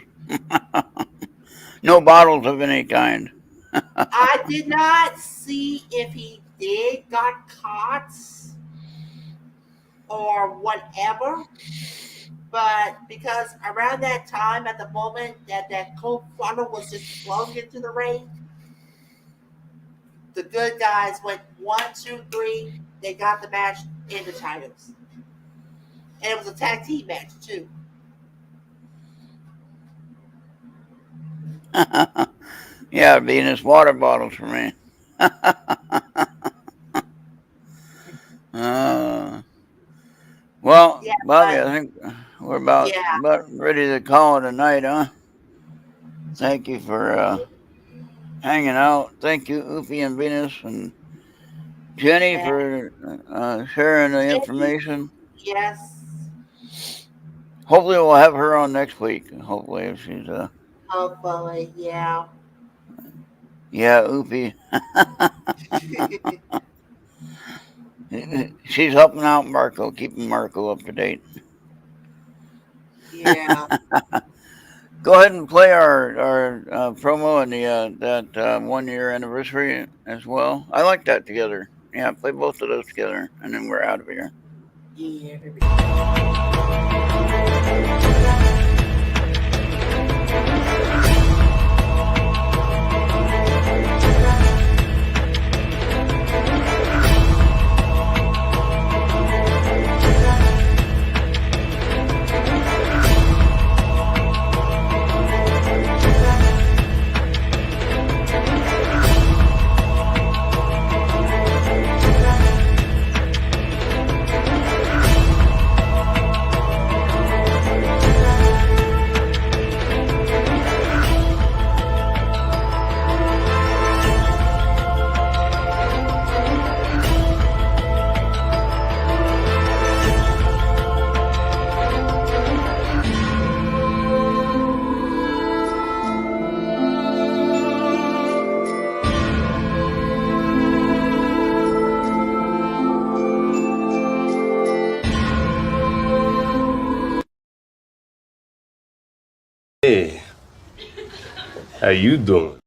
No bottles of any kind. I did not see if he got caught or whatever, but because around that time, at the moment that Coke funnel was just flowing into the ring, the good guys went 1, 2, 3. They got the match in the titles, and it was a tag team match too. Yeah, Venus, water bottles for me. uh, well, Yeah, Bobby, but I think we're about yeah, ready to call it a night, huh? Thank you for hanging out. Thank you, Oofy and Venus, and Jenny and for sharing the Jenny, information. yes, Hopefully, we'll have her on next week. Hopefully, if she's hopefully, yeah. yeah, Oofy. She's helping out Marco, keeping Marco up to date. Yeah. Go ahead and play our promo and the that 1 year anniversary as well. I like that together. Yeah, play both of those together, and then we're out of here. Yeah. Hey, how you doing?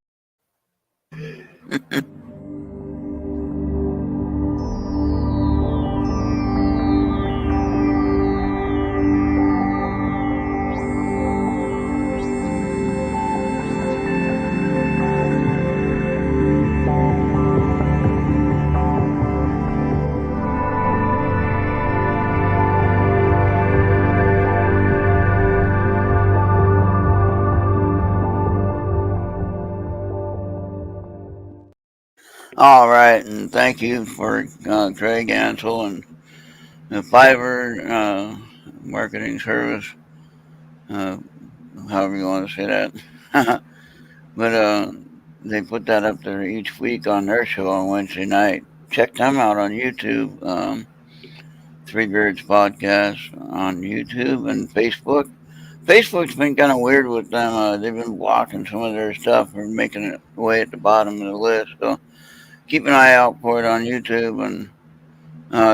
All right, and thank you for Craig Ansel and the Fiverr marketing service, uh, however you want to say that. But they put that up there each week on their show on Wednesday night. Check them out on YouTube. Three Beards Podcast on YouTube and Facebook. Facebook's been kind of weird with them. They've been blocking some of their stuff or making it way at the bottom of the list. So keep an eye out for it on YouTube and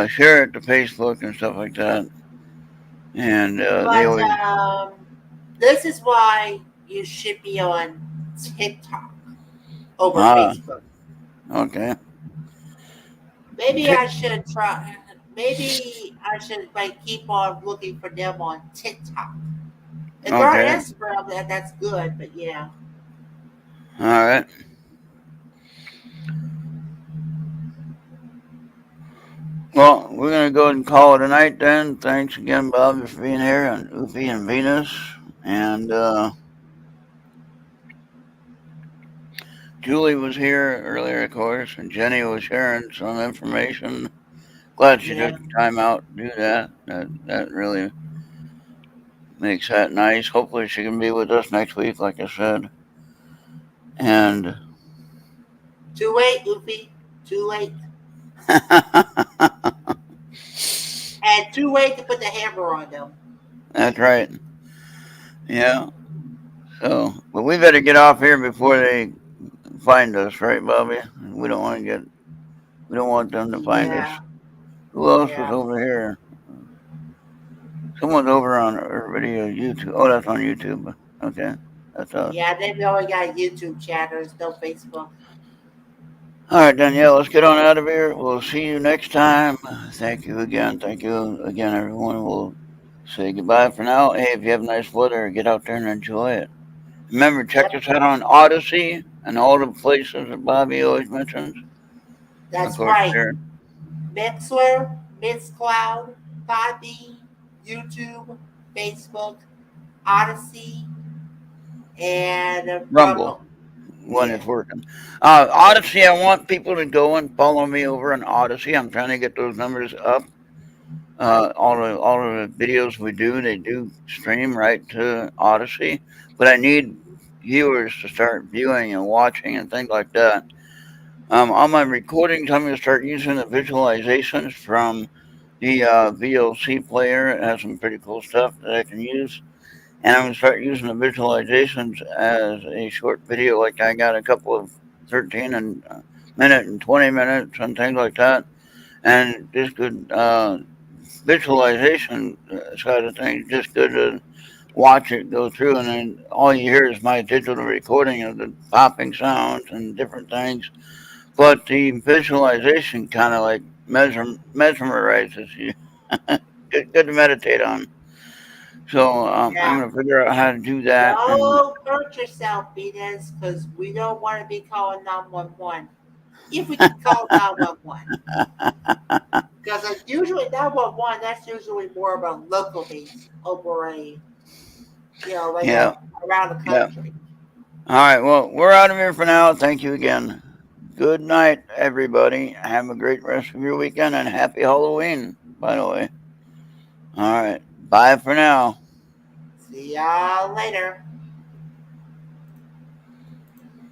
share it to Facebook and stuff like that. And they But always this is why you should be on TikTok over ah Facebook. okay. Maybe Tick, I should try. Maybe I should like keep on looking for them on TikTok. If they're on okay. Instagram, that's good. But yeah, All right. Well, we're gonna go ahead and call it a night then. Thanks again, Bobby, for being here, and Oofy and Venus, and Julie was here earlier, of course, and Jenny was sharing some information. Glad she yeah. took the time out to do that. That really makes that nice. Hopefully, she can be with us next week, like I said. And Too late, Oofy. Too late. And too late to put the hammer on them. that's right. Yeah. So, but we better get off here before they find us, right, Bobby? We don't want to get. We don't want them to find us. Yeah, Who else was yeah. over here? Someone's over on our video YouTube. Oh, that's on YouTube. Okay. That's us. Yeah, they've only got YouTube chatters, no Facebook. All right, Danielle, let's get on out of here. We'll see you next time. Thank you again. Thank you again, everyone. We'll say goodbye for now. Hey, if you have nice weather, get out there and enjoy it. Remember, check Yep, us out on Odyssey and all the places that Bobby always mentions. Of that's course, right. there. Mixler, Mixcloud, Podbean, YouTube, Facebook, Odyssey, and Rumble when yeah, it's working. Odyssey, I want people to go and follow me over on Odyssey. I'm trying to get those numbers up. All of the videos we do, they do stream right to Odyssey, but I need viewers to start viewing and watching and things like that. On my recordings, I'm going to start using the visualizations from the VLC player. It has some pretty cool stuff that I can use. And I'm going to start using the visualizations as a short video. Like I got a couple of 13 and minute and 20 minutes and things like that. And just good visualization side of things, just good to watch it go through. And then all you hear is my digital recording of the popping sounds and different things. But the visualization kind of like mesmerizes you. Good to meditate on. So I'm yeah. going to figure out how to do that. And Don't hurt yourself, Venus, because we don't want to be calling 911. If we can call 911. Because usually 911, that's usually more of a local base over a, like yeah, around the yeah. country. All right. Well, we're out of here for now. Thank you again. Good night, everybody. Have a great rest of your weekend and happy Halloween, by the way. All right. Bye for now. See y'all later.